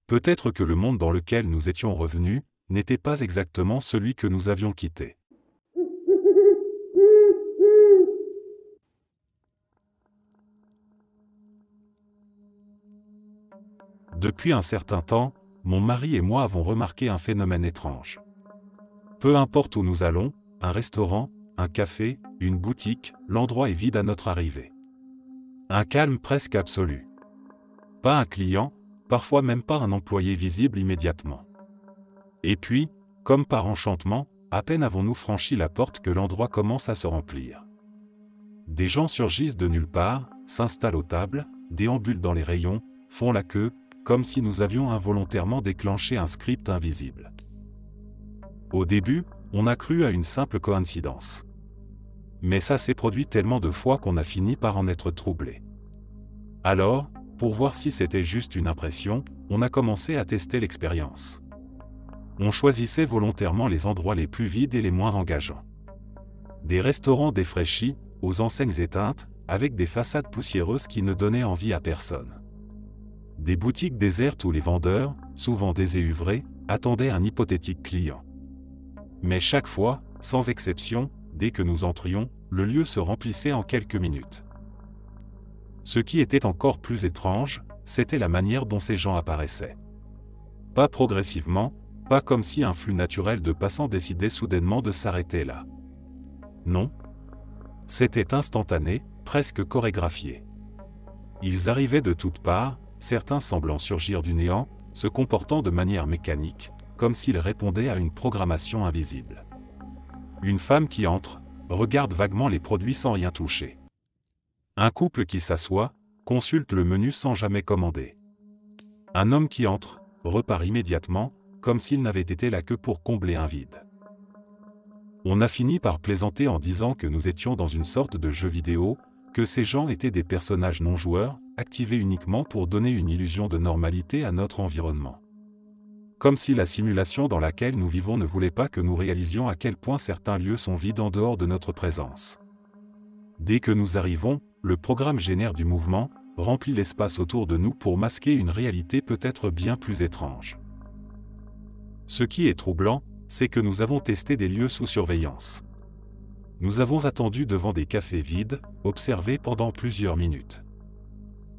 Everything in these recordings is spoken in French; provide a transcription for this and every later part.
Peut-être que le monde dans lequel nous étions revenus n'était pas exactement celui que nous avions quitté. Depuis un certain temps, mon mari et moi avons remarqué un phénomène étrange. Peu importe où nous allons, un restaurant, un café, une boutique, l'endroit est vide à notre arrivée. Un calme presque absolu. Pas un client, parfois même pas un employé visible immédiatement. Et puis, comme par enchantement, à peine avons-nous franchi la porte que l'endroit commence à se remplir. Des gens surgissent de nulle part, s'installent aux tables, déambulent dans les rayons, font la queue, comme si nous avions involontairement déclenché un script invisible. Au début, on a cru à une simple coïncidence. Mais ça s'est produit tellement de fois qu'on a fini par en être troublé. Alors, pour voir si c'était juste une impression, on a commencé à tester l'expérience. On choisissait volontairement les endroits les plus vides et les moins engageants. Des restaurants défraîchis, aux enseignes éteintes, avec des façades poussiéreuses qui ne donnaient envie à personne. Des boutiques désertes où les vendeurs, souvent déséuvrés, attendaient un hypothétique client. Mais chaque fois, sans exception, dès que nous entrions, le lieu se remplissait en quelques minutes. Ce qui était encore plus étrange, c'était la manière dont ces gens apparaissaient. Pas progressivement, pas comme si un flux naturel de passants décidait soudainement de s'arrêter là. Non. C'était instantané, presque chorégraphié. Ils arrivaient de toutes parts, certains semblant surgir du néant, se comportant de manière mécanique, comme s'ils répondaient à une programmation invisible. Une femme qui entre, regarde vaguement les produits sans rien toucher. Un couple qui s'assoit, consulte le menu sans jamais commander. Un homme qui entre, repart immédiatement, comme s'il n'avait été là que pour combler un vide. On a fini par plaisanter en disant que nous étions dans une sorte de jeu vidéo, que ces gens étaient des personnages non joueurs, activés uniquement pour donner une illusion de normalité à notre environnement. Comme si la simulation dans laquelle nous vivons ne voulait pas que nous réalisions à quel point certains lieux sont vides en dehors de notre présence. Dès que nous arrivons, le programme génère du mouvement, remplit l'espace autour de nous pour masquer une réalité peut-être bien plus étrange. Ce qui est troublant, c'est que nous avons testé des lieux sous surveillance. Nous avons attendu devant des cafés vides, observé pendant plusieurs minutes.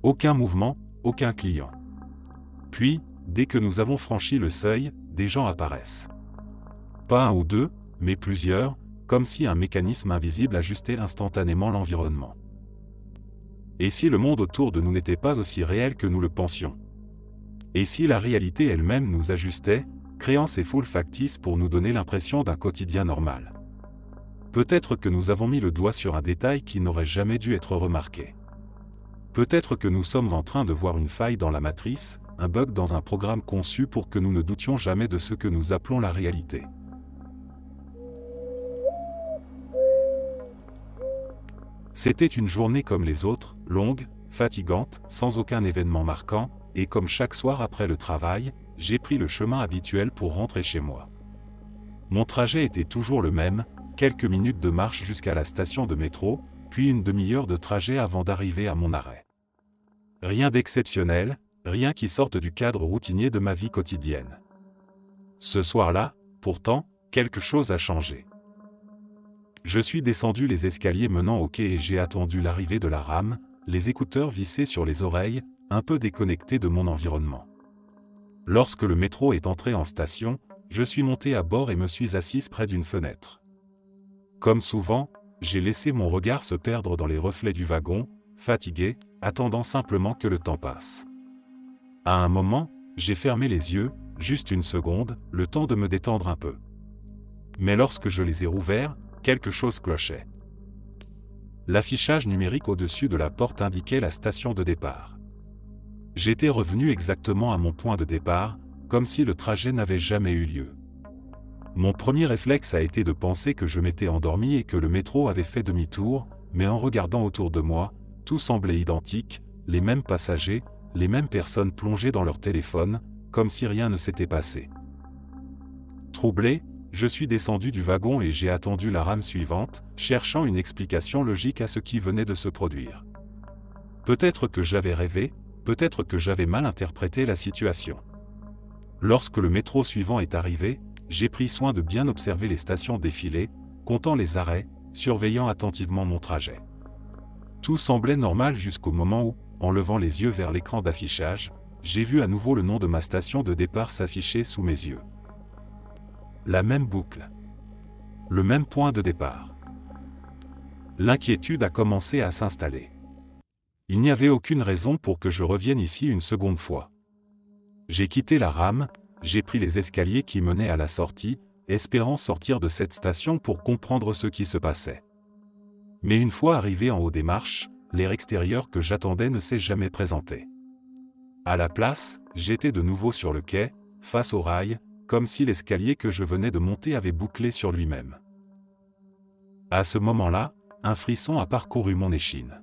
Aucun mouvement, aucun client. Puis, dès que nous avons franchi le seuil, des gens apparaissent. Pas un ou deux, mais plusieurs, comme si un mécanisme invisible ajustait instantanément l'environnement. Et si le monde autour de nous n'était pas aussi réel que nous le pensions? Et si la réalité elle-même nous ajustait, créant ces foules factices pour nous donner l'impression d'un quotidien normal? Peut-être que nous avons mis le doigt sur un détail qui n'aurait jamais dû être remarqué. Peut-être que nous sommes en train de voir une faille dans la matrice, un bug dans un programme conçu pour que nous ne doutions jamais de ce que nous appelons la réalité. C'était une journée comme les autres, longue, fatigante, sans aucun événement marquant, et comme chaque soir après le travail, j'ai pris le chemin habituel pour rentrer chez moi. Mon trajet était toujours le même, quelques minutes de marche jusqu'à la station de métro, puis une demi-heure de trajet avant d'arriver à mon arrêt. Rien d'exceptionnel, rien qui sorte du cadre routinier de ma vie quotidienne. Ce soir-là, pourtant, quelque chose a changé. Je suis descendu les escaliers menant au quai et j'ai attendu l'arrivée de la rame, les écouteurs vissés sur les oreilles, un peu déconnecté de mon environnement. Lorsque le métro est entré en station, je suis monté à bord et me suis assise près d'une fenêtre. Comme souvent, j'ai laissé mon regard se perdre dans les reflets du wagon, fatigué, attendant simplement que le temps passe. À un moment, j'ai fermé les yeux, juste une seconde, le temps de me détendre un peu. Mais lorsque je les ai rouverts, quelque chose clochait. L'affichage numérique au-dessus de la porte indiquait la station de départ. J'étais revenu exactement à mon point de départ, comme si le trajet n'avait jamais eu lieu. Mon premier réflexe a été de penser que je m'étais endormi et que le métro avait fait demi-tour, mais en regardant autour de moi, tout semblait identique, les mêmes passagers, les mêmes personnes plongées dans leur téléphone, comme si rien ne s'était passé. Troublé, je suis descendu du wagon et j'ai attendu la rame suivante, cherchant une explication logique à ce qui venait de se produire. Peut-être que j'avais rêvé, peut-être que j'avais mal interprété la situation. Lorsque le métro suivant est arrivé, j'ai pris soin de bien observer les stations défiler, comptant les arrêts, surveillant attentivement mon trajet. Tout semblait normal jusqu'au moment où, en levant les yeux vers l'écran d'affichage, j'ai vu à nouveau le nom de ma station de départ s'afficher sous mes yeux. La même boucle. Le même point de départ. L'inquiétude a commencé à s'installer. Il n'y avait aucune raison pour que je revienne ici une seconde fois. J'ai quitté la rame, j'ai pris les escaliers qui menaient à la sortie, espérant sortir de cette station pour comprendre ce qui se passait. Mais une fois arrivé en haut des marches, l'air extérieur que j'attendais ne s'est jamais présenté. À la place, j'étais de nouveau sur le quai, face au rail, comme si l'escalier que je venais de monter avait bouclé sur lui-même. À ce moment-là, un frisson a parcouru mon échine.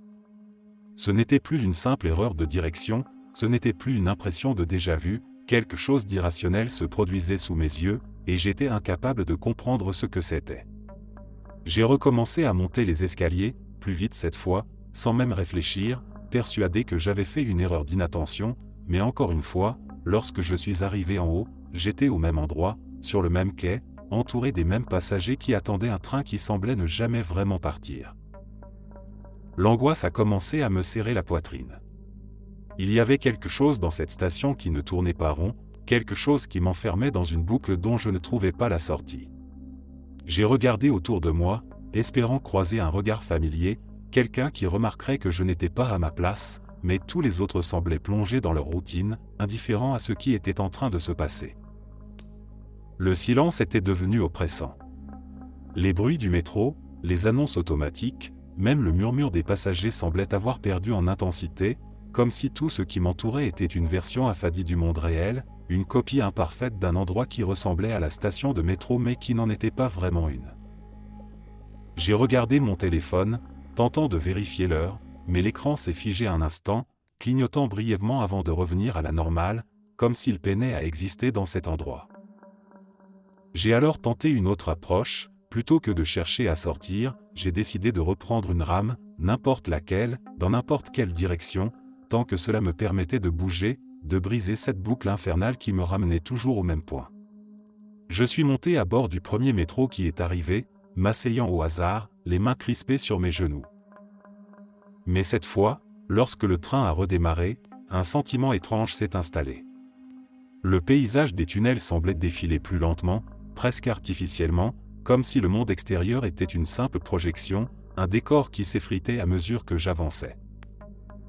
Ce n'était plus une simple erreur de direction, ce n'était plus une impression de déjà-vu, quelque chose d'irrationnel se produisait sous mes yeux, et j'étais incapable de comprendre ce que c'était. J'ai recommencé à monter les escaliers, plus vite cette fois, sans même réfléchir, persuadé que j'avais fait une erreur d'inattention, mais encore une fois, lorsque je suis arrivé en haut, j'étais au même endroit, sur le même quai, entouré des mêmes passagers qui attendaient un train qui semblait ne jamais vraiment partir. L'angoisse a commencé à me serrer la poitrine. Il y avait quelque chose dans cette station qui ne tournait pas rond, quelque chose qui m'enfermait dans une boucle dont je ne trouvais pas la sortie. J'ai regardé autour de moi, espérant croiser un regard familier, quelqu'un qui remarquerait que je n'étais pas à ma place, mais tous les autres semblaient plongés dans leur routine, indifférents à ce qui était en train de se passer. Le silence était devenu oppressant. Les bruits du métro, les annonces automatiques, même le murmure des passagers semblaient avoir perdu en intensité, comme si tout ce qui m'entourait était une version affadie du monde réel, une copie imparfaite d'un endroit qui ressemblait à la station de métro mais qui n'en était pas vraiment une. J'ai regardé mon téléphone, tentant de vérifier l'heure, mais l'écran s'est figé un instant, clignotant brièvement avant de revenir à la normale, comme s'il peinait à exister dans cet endroit. J'ai alors tenté une autre approche, plutôt que de chercher à sortir, j'ai décidé de reprendre une rame, n'importe laquelle, dans n'importe quelle direction, tant que cela me permettait de bouger, de briser cette boucle infernale qui me ramenait toujours au même point. Je suis monté à bord du premier métro qui est arrivé, m'asseyant au hasard, les mains crispées sur mes genoux. Mais cette fois, lorsque le train a redémarré, un sentiment étrange s'est installé. Le paysage des tunnels semblait défiler plus lentement, presque artificiellement, comme si le monde extérieur était une simple projection, un décor qui s'effritait à mesure que j'avançais.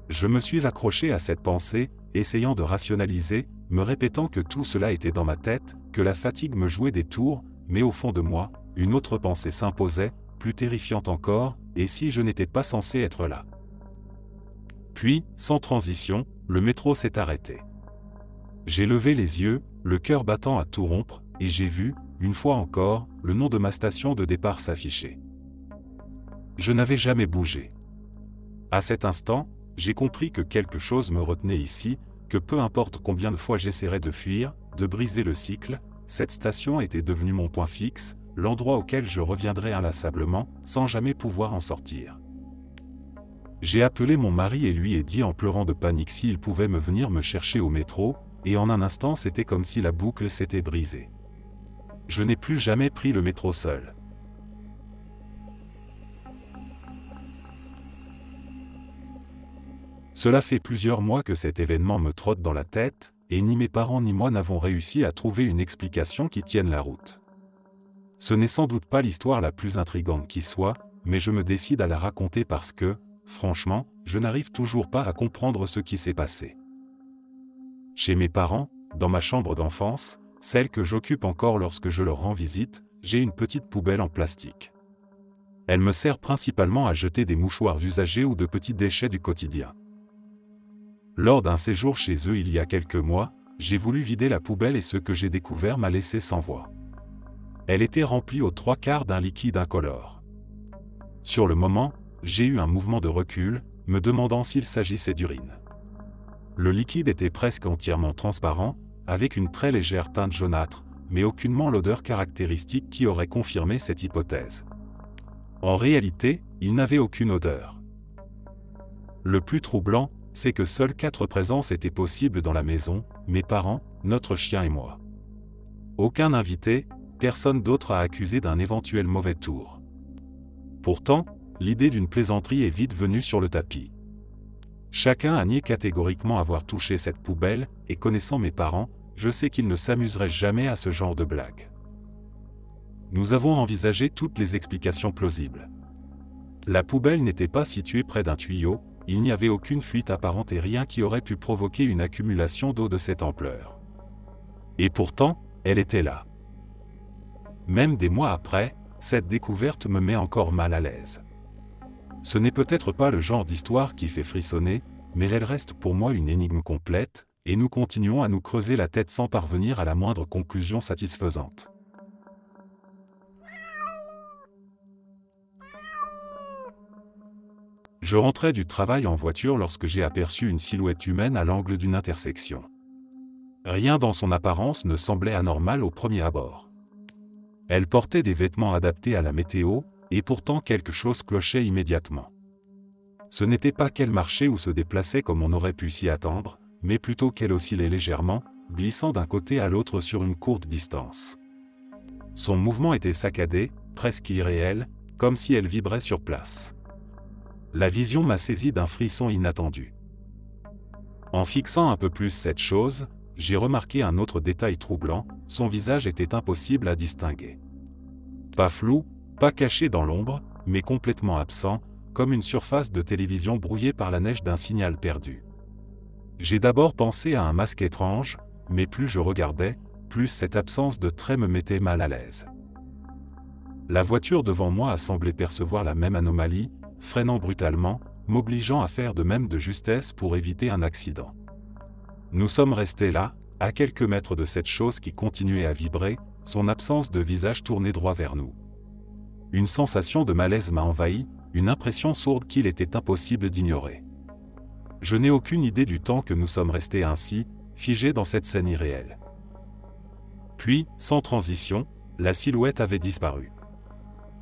Je me suis accroché à cette pensée, essayant de rationaliser, me répétant que tout cela était dans ma tête, que la fatigue me jouait des tours, mais au fond de moi, une autre pensée s'imposait, plus terrifiante encore, et si je n'étais pas censé être là? Puis, sans transition, le métro s'est arrêté. J'ai levé les yeux, le cœur battant à tout rompre, et j'ai vu, une fois encore, le nom de ma station de départ s'afficher. Je n'avais jamais bougé. À cet instant, j'ai compris que quelque chose me retenait ici, que peu importe combien de fois j'essaierais de fuir, de briser le cycle, cette station était devenue mon point fixe, l'endroit auquel je reviendrais inlassablement, sans jamais pouvoir en sortir. J'ai appelé mon mari et lui ai dit en pleurant de panique s'il pouvait me venir me chercher au métro, et en un instant c'était comme si la boucle s'était brisée. Je n'ai plus jamais pris le métro seul. Cela fait plusieurs mois que cet événement me trotte dans la tête, et ni mes parents ni moi n'avons réussi à trouver une explication qui tienne la route. Ce n'est sans doute pas l'histoire la plus intrigante qui soit, mais je me décide à la raconter parce que, franchement, je n'arrive toujours pas à comprendre ce qui s'est passé. Chez mes parents, dans ma chambre d'enfance, celle que j'occupe encore lorsque je leur rends visite, j'ai une petite poubelle en plastique. Elle me sert principalement à jeter des mouchoirs usagés ou de petits déchets du quotidien. Lors d'un séjour chez eux il y a quelques mois, j'ai voulu vider la poubelle et ce que j'ai découvert m'a laissé sans voix. Elle était remplie aux 3/4 d'un liquide incolore. Sur le moment, j'ai eu un mouvement de recul, me demandant s'il s'agissait d'urine. Le liquide était presque entièrement transparent, avec une très légère teinte jaunâtre, mais aucunement l'odeur caractéristique qui aurait confirmé cette hypothèse. En réalité, il n'avait aucune odeur. Le plus troublant, c'est que seules 4 présences étaient possibles dans la maison, mes parents, notre chien et moi. Aucun invité, personne d'autre à accuser d'un éventuel mauvais tour. Pourtant, l'idée d'une plaisanterie est vite venue sur le tapis. Chacun a nié catégoriquement avoir touché cette poubelle, et connaissant mes parents, je sais qu'ils ne s'amuseraient jamais à ce genre de blague. Nous avons envisagé toutes les explications plausibles. La poubelle n'était pas située près d'un tuyau, il n'y avait aucune fuite apparente et rien qui aurait pu provoquer une accumulation d'eau de cette ampleur. Et pourtant, elle était là. Même des mois après, cette découverte me met encore mal à l'aise. Ce n'est peut-être pas le genre d'histoire qui fait frissonner, mais elle reste pour moi une énigme complète, et nous continuons à nous creuser la tête sans parvenir à la moindre conclusion satisfaisante. Je rentrais du travail en voiture lorsque j'ai aperçu une silhouette humaine à l'angle d'une intersection. Rien dans son apparence ne semblait anormal au premier abord. Elle portait des vêtements adaptés à la météo, et pourtant quelque chose clochait immédiatement. Ce n'était pas qu'elle marchait ou se déplaçait comme on aurait pu s'y attendre, mais plutôt qu'elle oscillait légèrement, glissant d'un côté à l'autre sur une courte distance. Son mouvement était saccadé, presque irréel, comme si elle vibrait sur place. La vision m'a saisi d'un frisson inattendu. En fixant un peu plus cette chose, j'ai remarqué un autre détail troublant, son visage était impossible à distinguer. Pas flou, pas caché dans l'ombre, mais complètement absent, comme une surface de télévision brouillée par la neige d'un signal perdu. J'ai d'abord pensé à un masque étrange, mais plus je regardais, plus cette absence de trait me mettait mal à l'aise. La voiture devant moi a semblé percevoir la même anomalie, freinant brutalement, m'obligeant à faire de même de justesse pour éviter un accident. Nous sommes restés là, à quelques mètres de cette chose qui continuait à vibrer, son absence de visage tourné droit vers nous. Une sensation de malaise m'a envahi, une impression sourde qu'il était impossible d'ignorer. Je n'ai aucune idée du temps que nous sommes restés ainsi, figés dans cette scène irréelle. Puis, sans transition, la silhouette avait disparu.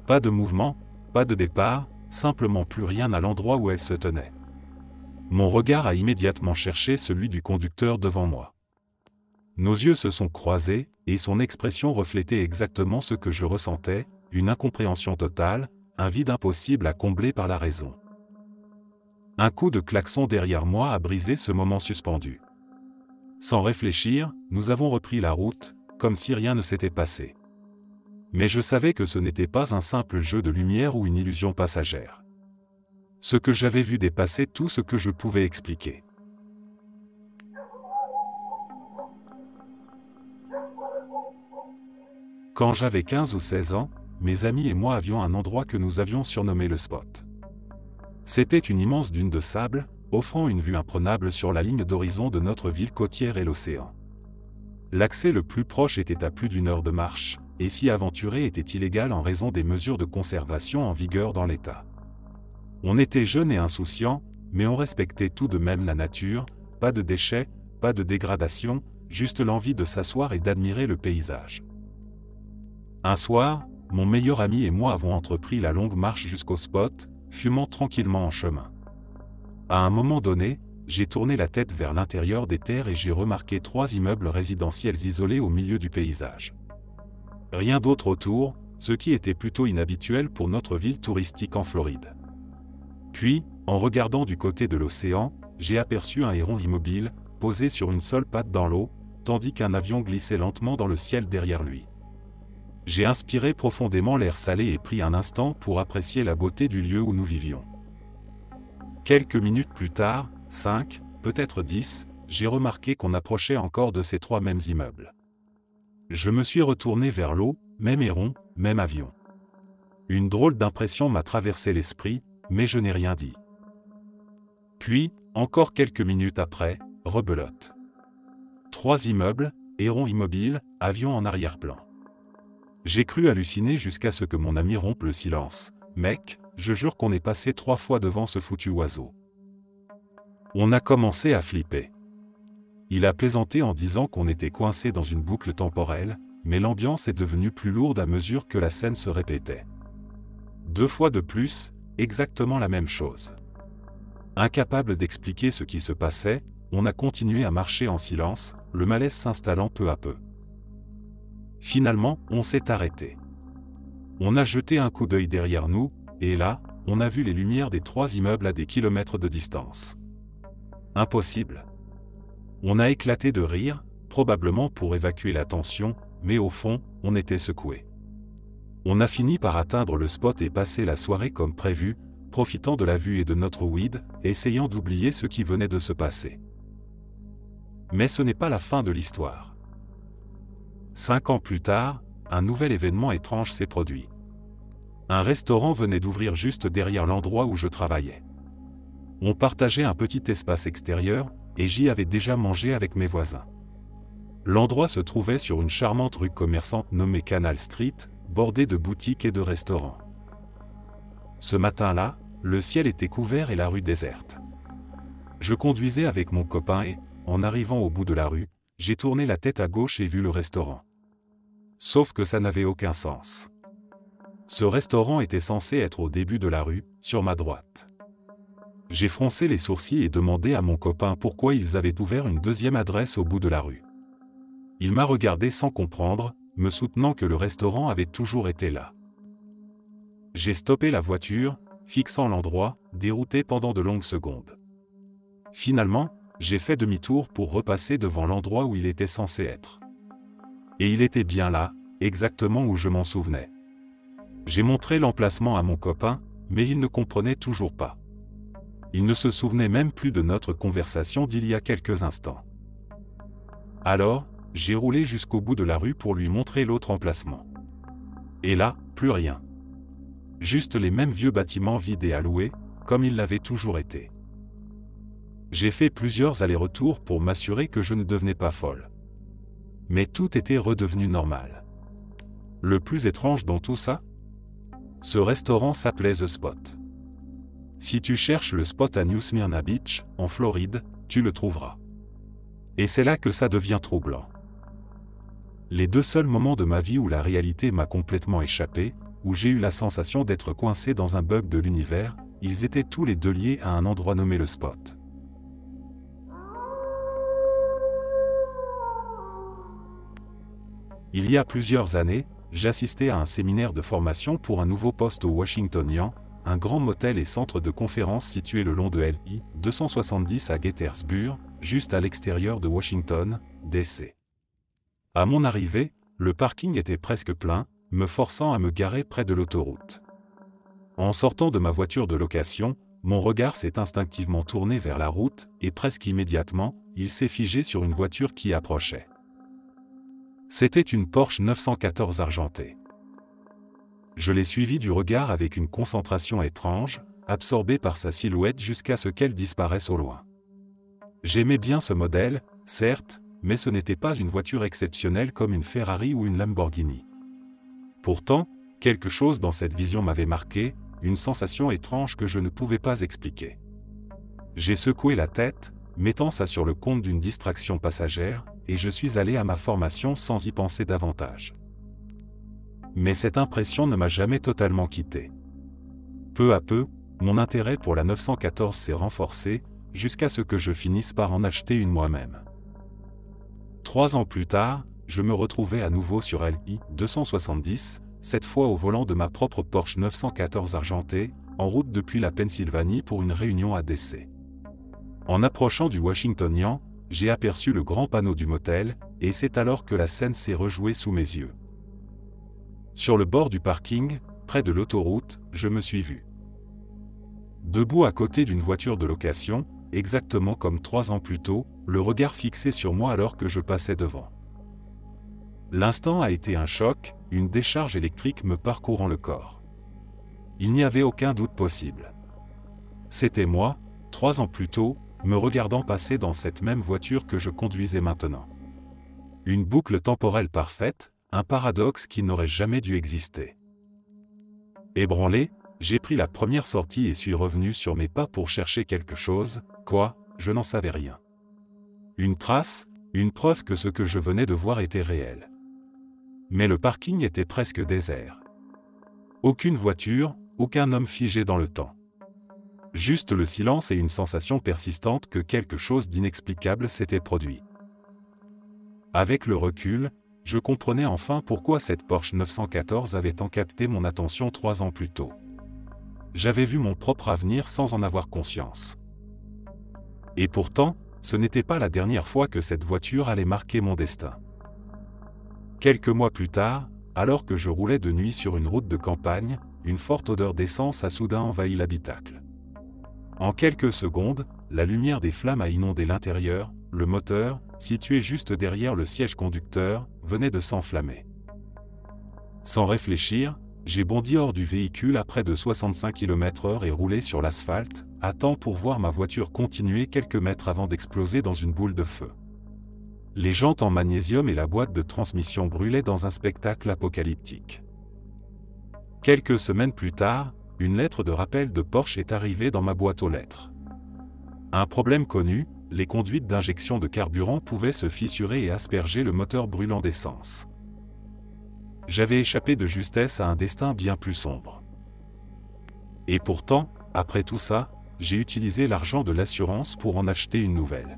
Pas de mouvement, pas de départ, simplement plus rien à l'endroit où elle se tenait. Mon regard a immédiatement cherché celui du conducteur devant moi. Nos yeux se sont croisés, et son expression reflétait exactement ce que je ressentais, une incompréhension totale, un vide impossible à combler par la raison. Un coup de klaxon derrière moi a brisé ce moment suspendu. Sans réfléchir, nous avons repris la route, comme si rien ne s'était passé. Mais je savais que ce n'était pas un simple jeu de lumière ou une illusion passagère. Ce que j'avais vu dépassait tout ce que je pouvais expliquer. Quand j'avais 15 ou 16 ans, mes amis et moi avions un endroit que nous avions surnommé le spot. C'était une immense dune de sable, offrant une vue imprenable sur la ligne d'horizon de notre ville côtière et l'océan. L'accès le plus proche était à plus d'1 heure de marche, et s'y aventurer était illégal en raison des mesures de conservation en vigueur dans l'État. On était jeunes et insouciants, mais on respectait tout de même la nature, pas de déchets, pas de dégradation, juste l'envie de s'asseoir et d'admirer le paysage. Un soir, mon meilleur ami et moi avons entrepris la longue marche jusqu'au spot, fumant tranquillement en chemin. À un moment donné, j'ai tourné la tête vers l'intérieur des terres et j'ai remarqué 3 immeubles résidentiels isolés au milieu du paysage. Rien d'autre autour, ce qui était plutôt inhabituel pour notre ville touristique en Floride. Puis, en regardant du côté de l'océan, j'ai aperçu un héron immobile, posé sur une seule patte dans l'eau, tandis qu'un avion glissait lentement dans le ciel derrière lui. J'ai inspiré profondément l'air salé et pris un instant pour apprécier la beauté du lieu où nous vivions. Quelques minutes plus tard, 5, peut-être 10, j'ai remarqué qu'on approchait encore de ces 3 mêmes immeubles. Je me suis retourné vers l'eau, même héron, même avion. Une drôle d'impression m'a traversé l'esprit, mais je n'ai rien dit. Puis, encore quelques minutes après, rebelote. 3 immeubles, héron immobile, avion en arrière-plan. J'ai cru halluciner jusqu'à ce que mon ami rompe le silence. « Mec, je jure qu'on est passé 3 fois devant ce foutu oiseau. » On a commencé à flipper. Il a plaisanté en disant qu'on était coincé dans une boucle temporelle, mais l'ambiance est devenue plus lourde à mesure que la scène se répétait. 2 fois de plus, exactement la même chose. Incapable d'expliquer ce qui se passait, on a continué à marcher en silence, le malaise s'installant peu à peu. Finalement, on s'est arrêté. On a jeté un coup d'œil derrière nous, et là, on a vu les lumières des 3 immeubles à des kilomètres de distance. Impossible. On a éclaté de rire, probablement pour évacuer la tension, mais au fond, on était secoué. On a fini par atteindre le spot et passer la soirée comme prévu, profitant de la vue et de notre weed, essayant d'oublier ce qui venait de se passer. Mais ce n'est pas la fin de l'histoire. 5 ans plus tard, un nouvel événement étrange s'est produit. Un restaurant venait d'ouvrir juste derrière l'endroit où je travaillais. On partageait un petit espace extérieur, et j'y avais déjà mangé avec mes voisins. L'endroit se trouvait sur une charmante rue commerçante nommée Canal Street, bordée de boutiques et de restaurants. Ce matin-là, le ciel était couvert et la rue déserte. Je conduisais avec mon copain et, en arrivant au bout de la rue, j'ai tourné la tête à gauche et vu le restaurant. Sauf que ça n'avait aucun sens. Ce restaurant était censé être au début de la rue, sur ma droite. J'ai froncé les sourcils et demandé à mon copain pourquoi ils avaient ouvert une deuxième adresse au bout de la rue. Il m'a regardé sans comprendre, me soutenant que le restaurant avait toujours été là. J'ai stoppé la voiture, fixant l'endroit, dérouté pendant de longues secondes. Finalement, j'ai fait demi-tour pour repasser devant l'endroit où il était censé être. Et il était bien là, exactement où je m'en souvenais. J'ai montré l'emplacement à mon copain, mais il ne comprenait toujours pas. Il ne se souvenait même plus de notre conversation d'il y a quelques instants. Alors, j'ai roulé jusqu'au bout de la rue pour lui montrer l'autre emplacement. Et là, plus rien. Juste les mêmes vieux bâtiments vides et à louer, comme ils l'avaient toujours été. J'ai fait plusieurs allers-retours pour m'assurer que je ne devenais pas folle. Mais tout était redevenu normal. Le plus étrange dans tout ça? Ce restaurant s'appelait The Spot. Si tu cherches le spot à New Smyrna Beach, en Floride, tu le trouveras. Et c'est là que ça devient troublant. Les 2 seuls moments de ma vie où la réalité m'a complètement échappé, où j'ai eu la sensation d'être coincé dans un bug de l'univers, ils étaient tous les 2 liés à un endroit nommé le Spot. Il y a plusieurs années, j'assistais à un séminaire de formation pour un nouveau poste au Washingtonian, un grand motel et centre de conférence situé le long de l'I 270 à Gettysburg, juste à l'extérieur de Washington, D.C. À mon arrivée, le parking était presque plein, me forçant à me garer près de l'autoroute. En sortant de ma voiture de location, mon regard s'est instinctivement tourné vers la route, et presque immédiatement, il s'est figé sur une voiture qui approchait. C'était une Porsche 914 argentée. Je l'ai suivie du regard avec une concentration étrange, absorbée par sa silhouette jusqu'à ce qu'elle disparaisse au loin. J'aimais bien ce modèle, certes, mais ce n'était pas une voiture exceptionnelle comme une Ferrari ou une Lamborghini. Pourtant, quelque chose dans cette vision m'avait marqué, une sensation étrange que je ne pouvais pas expliquer. J'ai secoué la tête, mettant ça sur le compte d'une distraction passagère, et je suis allé à ma formation sans y penser davantage. Mais cette impression ne m'a jamais totalement quitté. Peu à peu, mon intérêt pour la 914 s'est renforcé, jusqu'à ce que je finisse par en acheter une moi-même. 3 ans plus tard, je me retrouvais à nouveau sur l'I 270, cette fois au volant de ma propre Porsche 914 argentée, en route depuis la Pennsylvanie pour une réunion à D.C. En approchant du Washingtonian, j'ai aperçu le grand panneau du motel, et c'est alors que la scène s'est rejouée sous mes yeux. Sur le bord du parking, près de l'autoroute, je me suis vu. Debout à côté d'une voiture de location, exactement comme 3 ans plus tôt, le regard fixé sur moi alors que je passais devant. L'instant a été un choc, une décharge électrique me parcourant le corps. Il n'y avait aucun doute possible. C'était moi, 3 ans plus tôt, me regardant passer dans cette même voiture que je conduisais maintenant. Une boucle temporelle parfaite, un paradoxe qui n'aurait jamais dû exister. Ébranlé, j'ai pris la première sortie et suis revenu sur mes pas pour chercher quelque chose, quoi, je n'en savais rien. Une trace, une preuve que ce que je venais de voir était réel. Mais le parking était presque désert. Aucune voiture, aucun homme figé dans le temps. Juste le silence et une sensation persistante que quelque chose d'inexplicable s'était produit. Avec le recul, je comprenais enfin pourquoi cette Porsche 914 avait tant capté mon attention 3 ans plus tôt. J'avais vu mon propre avenir sans en avoir conscience. Et pourtant, ce n'était pas la dernière fois que cette voiture allait marquer mon destin. Quelques mois plus tard, alors que je roulais de nuit sur une route de campagne, une forte odeur d'essence a soudain envahi l'habitacle. En quelques secondes, la lumière des flammes a inondé l'intérieur, le moteur, situé juste derrière le siège conducteur, venait de s'enflammer. Sans réfléchir, j'ai bondi hors du véhicule à près de 65 km/h et roulé sur l'asphalte, à temps pour voir ma voiture continuer quelques mètres avant d'exploser dans une boule de feu. Les jantes en magnésium et la boîte de transmission brûlaient dans un spectacle apocalyptique. Quelques semaines plus tard, une lettre de rappel de Porsche est arrivée dans ma boîte aux lettres. Un problème connu, les conduites d'injection de carburant pouvaient se fissurer et asperger le moteur brûlant d'essence. J'avais échappé de justesse à un destin bien plus sombre. Et pourtant, après tout ça, j'ai utilisé l'argent de l'assurance pour en acheter une nouvelle.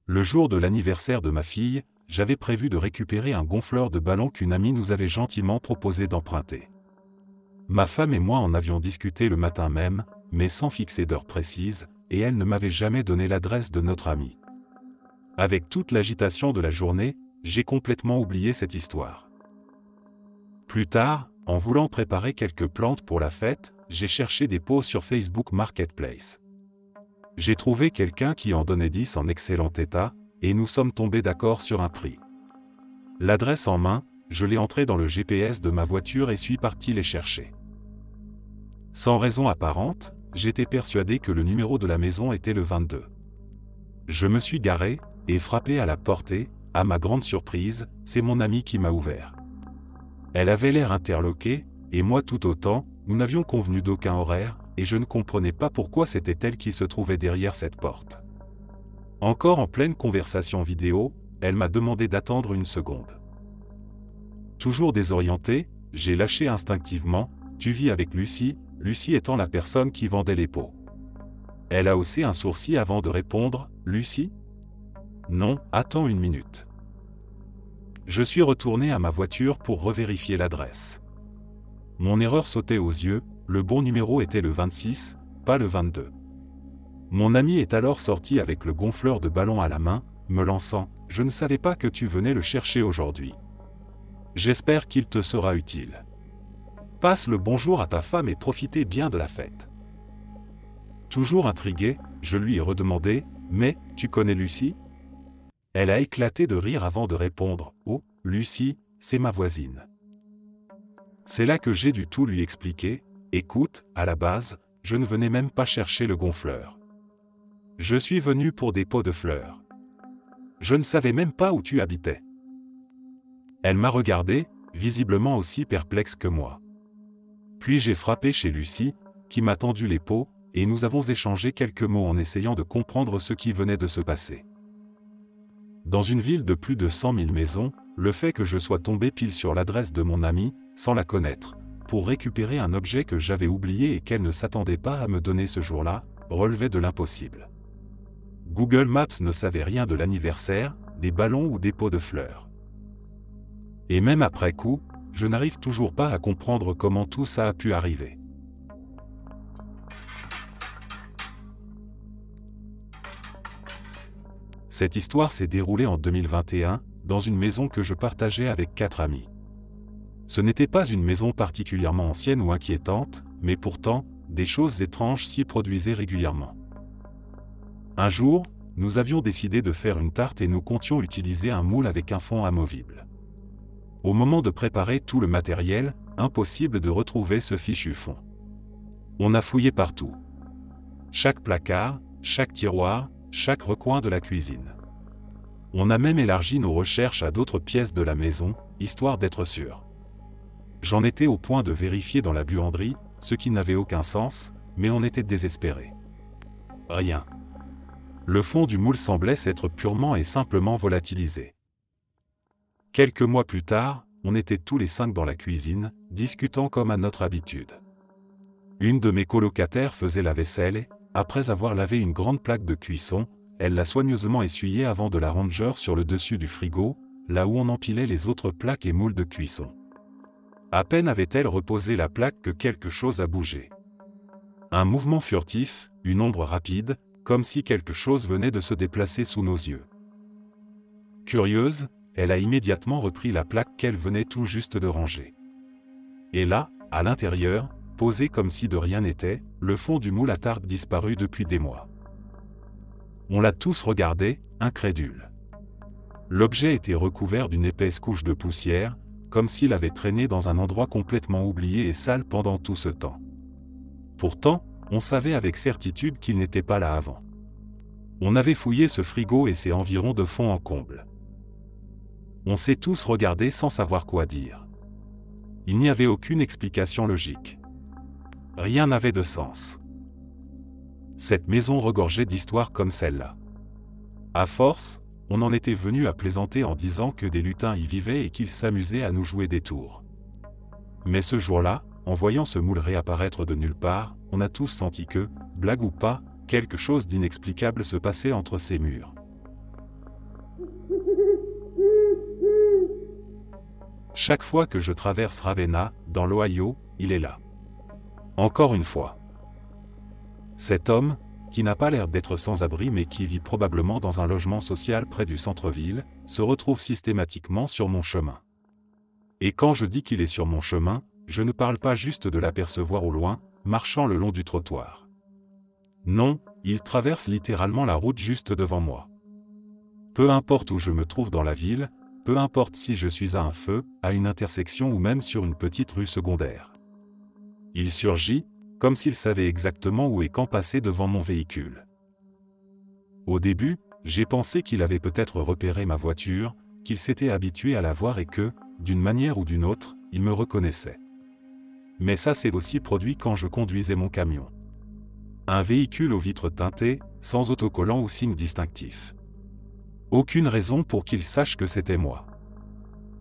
Le jour de l'anniversaire de ma fille, j'avais prévu de récupérer un gonfleur de ballon qu'une amie nous avait gentiment proposé d'emprunter. Ma femme et moi en avions discuté le matin même, mais sans fixer d'heure précise, et elle ne m'avait jamais donné l'adresse de notre amie. Avec toute l'agitation de la journée, j'ai complètement oublié cette histoire. Plus tard, en voulant préparer quelques plantes pour la fête, j'ai cherché des pots sur Facebook Marketplace. J'ai trouvé quelqu'un qui en donnait 10 en excellent état, et nous sommes tombés d'accord sur un prix. L'adresse en main, je l'ai entrée dans le GPS de ma voiture et suis parti les chercher. Sans raison apparente, j'étais persuadé que le numéro de la maison était le 22. Je me suis garé, et frappé à la porte et, à ma grande surprise, c'est mon amie qui m'a ouvert. Elle avait l'air interloquée, et moi tout autant, nous n'avions convenu d'aucun horaire, et je ne comprenais pas pourquoi c'était elle qui se trouvait derrière cette porte. Encore en pleine conversation vidéo, elle m'a demandé d'attendre une seconde. Toujours désorienté, j'ai lâché instinctivement « Tu vis avec Lucie », Lucie étant la personne qui vendait les pots. Elle a haussé un sourcil avant de répondre « Lucie ? » Non, attends une minute. Je suis retourné à ma voiture pour revérifier l'adresse. Mon erreur sautait aux yeux, le bon numéro était le 26, pas le 22. Mon ami est alors sorti avec le gonfleur de ballon à la main, me lançant « Je ne savais pas que tu venais le chercher aujourd'hui. J'espère qu'il te sera utile. Passe le bonjour à ta femme et profitez bien de la fête. » Toujours intrigué, je lui ai redemandé « Mais, tu connais Lucie ?» Elle a éclaté de rire avant de répondre « Oh, Lucie, c'est ma voisine. » C'est là que j'ai dû tout lui expliquer. « Écoute, à la base, je ne venais même pas chercher le gonfleur. Je suis venu pour des pots de fleurs. Je ne savais même pas où tu habitais. » Elle m'a regardé, visiblement aussi perplexe que moi. Puis j'ai frappé chez Lucie, qui m'a tendu les pots, et nous avons échangé quelques mots en essayant de comprendre ce qui venait de se passer. Dans une ville de plus de 100 000 maisons, le fait que je sois tombé pile sur l'adresse de mon amie, sans la connaître, pour récupérer un objet que j'avais oublié et qu'elle ne s'attendait pas à me donner ce jour-là, relevait de l'impossible. Google Maps ne savait rien de l'anniversaire, des ballons ou des pots de fleurs. Et même après coup, je n'arrive toujours pas à comprendre comment tout ça a pu arriver. Cette histoire s'est déroulée en 2021, dans une maison que je partageais avec 4 amis. Ce n'était pas une maison particulièrement ancienne ou inquiétante, mais pourtant, des choses étranges s'y produisaient régulièrement. Un jour, nous avions décidé de faire une tarte et nous comptions utiliser un moule avec un fond amovible. Au moment de préparer tout le matériel, impossible de retrouver ce fichu fond. On a fouillé partout. Chaque placard, chaque tiroir, chaque recoin de la cuisine. On a même élargi nos recherches à d'autres pièces de la maison, histoire d'être sûr. J'en étais au point de vérifier dans la buanderie, ce qui n'avait aucun sens, mais on était désespérés. Rien. Le fond du moule semblait s'être purement et simplement volatilisé. Quelques mois plus tard, on était tous les 5 dans la cuisine, discutant comme à notre habitude. Une de mes colocataires faisait la vaisselle et, après avoir lavé une grande plaque de cuisson, elle l'a soigneusement essuyée avant de la ranger sur le dessus du frigo, là où on empilait les autres plaques et moules de cuisson. À peine avait-elle reposé la plaque que quelque chose a bougé. Un mouvement furtif, une ombre rapide, comme si quelque chose venait de se déplacer sous nos yeux. Curieuse, elle a immédiatement repris la plaque qu'elle venait tout juste de ranger. Et là, à l'intérieur, posé comme si de rien n'était, le fond du moule à tarte disparu depuis des mois. On l'a tous regardé, incrédule. L'objet était recouvert d'une épaisse couche de poussière, comme s'il avait traîné dans un endroit complètement oublié et sale pendant tout ce temps. Pourtant, on savait avec certitude qu'il n'était pas là avant. On avait fouillé ce frigo et ses environs de fond en comble. On s'est tous regardés sans savoir quoi dire. Il n'y avait aucune explication logique. Rien n'avait de sens. Cette maison regorgeait d'histoires comme celle-là. À force, on en était venu à plaisanter en disant que des lutins y vivaient et qu'ils s'amusaient à nous jouer des tours. Mais ce jour-là, en voyant ce moule réapparaître de nulle part, on a tous senti que, blague ou pas, quelque chose d'inexplicable se passait entre ces murs. Chaque fois que je traverse Ravenna, dans l'Ohio, il est là. Encore une fois. Cet homme, qui n'a pas l'air d'être sans abri mais qui vit probablement dans un logement social près du centre-ville, se retrouve systématiquement sur mon chemin. Et quand je dis qu'il est sur mon chemin, je ne parle pas juste de l'apercevoir au loin, marchant le long du trottoir. Non, il traverse littéralement la route juste devant moi. Peu importe où je me trouve dans la ville, peu importe si je suis à un feu, à une intersection ou même sur une petite rue secondaire. Il surgit, comme s'il savait exactement où et quand passer devant mon véhicule. Au début, j'ai pensé qu'il avait peut-être repéré ma voiture, qu'il s'était habitué à la voir et que, d'une manière ou d'une autre, il me reconnaissait. Mais ça s'est aussi produit quand je conduisais mon camion. Un véhicule aux vitres teintées, sans autocollant ou signe distinctif. Aucune raison pour qu'il sache que c'était moi.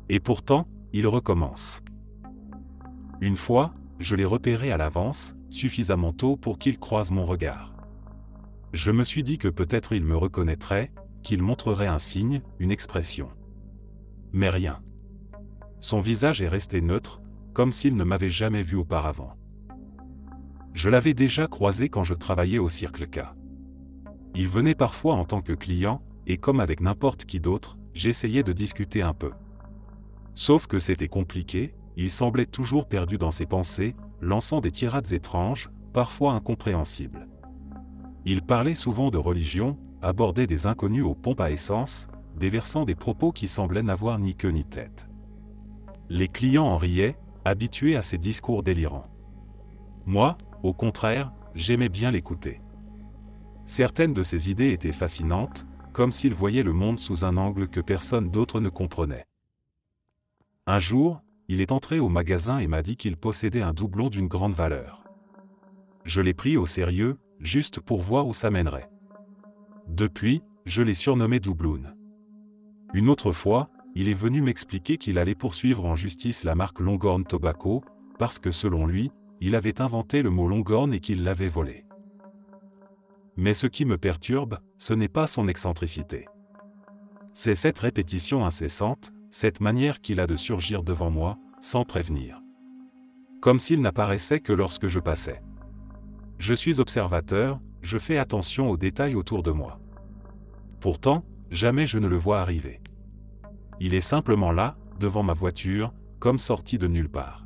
Et pourtant, il recommence. Une fois, je l'ai repéré à l'avance, suffisamment tôt pour qu'il croise mon regard. Je me suis dit que peut-être il me reconnaîtrait, qu'il montrerait un signe, une expression. Mais rien. Son visage est resté neutre, comme s'il ne m'avait jamais vu auparavant. Je l'avais déjà croisé quand je travaillais au Circle K. Il venait parfois en tant que client, et comme avec n'importe qui d'autre, j'essayais de discuter un peu. Sauf que c'était compliqué, il semblait toujours perdu dans ses pensées, lançant des tirades étranges, parfois incompréhensibles. Il parlait souvent de religion, abordait des inconnus aux pompes à essence, déversant des propos qui semblaient n'avoir ni queue ni tête. Les clients en riaient, habitués à ces discours délirants. Moi, au contraire, j'aimais bien l'écouter. Certaines de ses idées étaient fascinantes, comme s'il voyait le monde sous un angle que personne d'autre ne comprenait. Un jour, il est entré au magasin et m'a dit qu'il possédait un doublon d'une grande valeur. Je l'ai pris au sérieux, juste pour voir où ça mènerait. Depuis, je l'ai surnommé Doubloon. Une autre fois, il est venu m'expliquer qu'il allait poursuivre en justice la marque Longhorn Tobacco, parce que selon lui, il avait inventé le mot Longhorn et qu'il l'avait volé. Mais ce qui me perturbe, ce n'est pas son excentricité. C'est cette répétition incessante, cette manière qu'il a de surgir devant moi, sans prévenir. Comme s'il n'apparaissait que lorsque je passais. Je suis observateur, je fais attention aux détails autour de moi. Pourtant, jamais je ne le vois arriver. Il est simplement là, devant ma voiture, comme sorti de nulle part.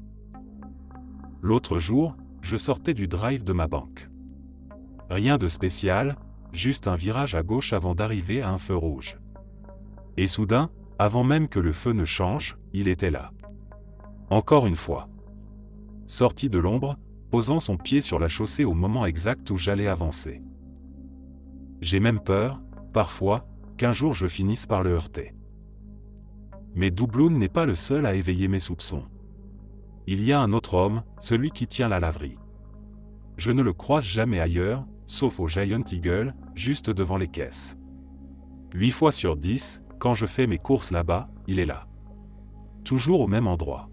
L'autre jour, je sortais du drive de ma banque. Rien de spécial, juste un virage à gauche avant d'arriver à un feu rouge. Et soudain, avant même que le feu ne change, il était là. Encore une fois. Sorti de l'ombre, posant son pied sur la chaussée au moment exact où j'allais avancer. J'ai même peur, parfois, qu'un jour je finisse par le heurter. Mais Doubloon n'est pas le seul à éveiller mes soupçons. Il y a un autre homme, celui qui tient la laverie. Je ne le croise jamais ailleurs, sauf au Giant Eagle, juste devant les caisses. 8 fois sur 10, quand je fais mes courses là-bas, il est là. toujours au même endroit.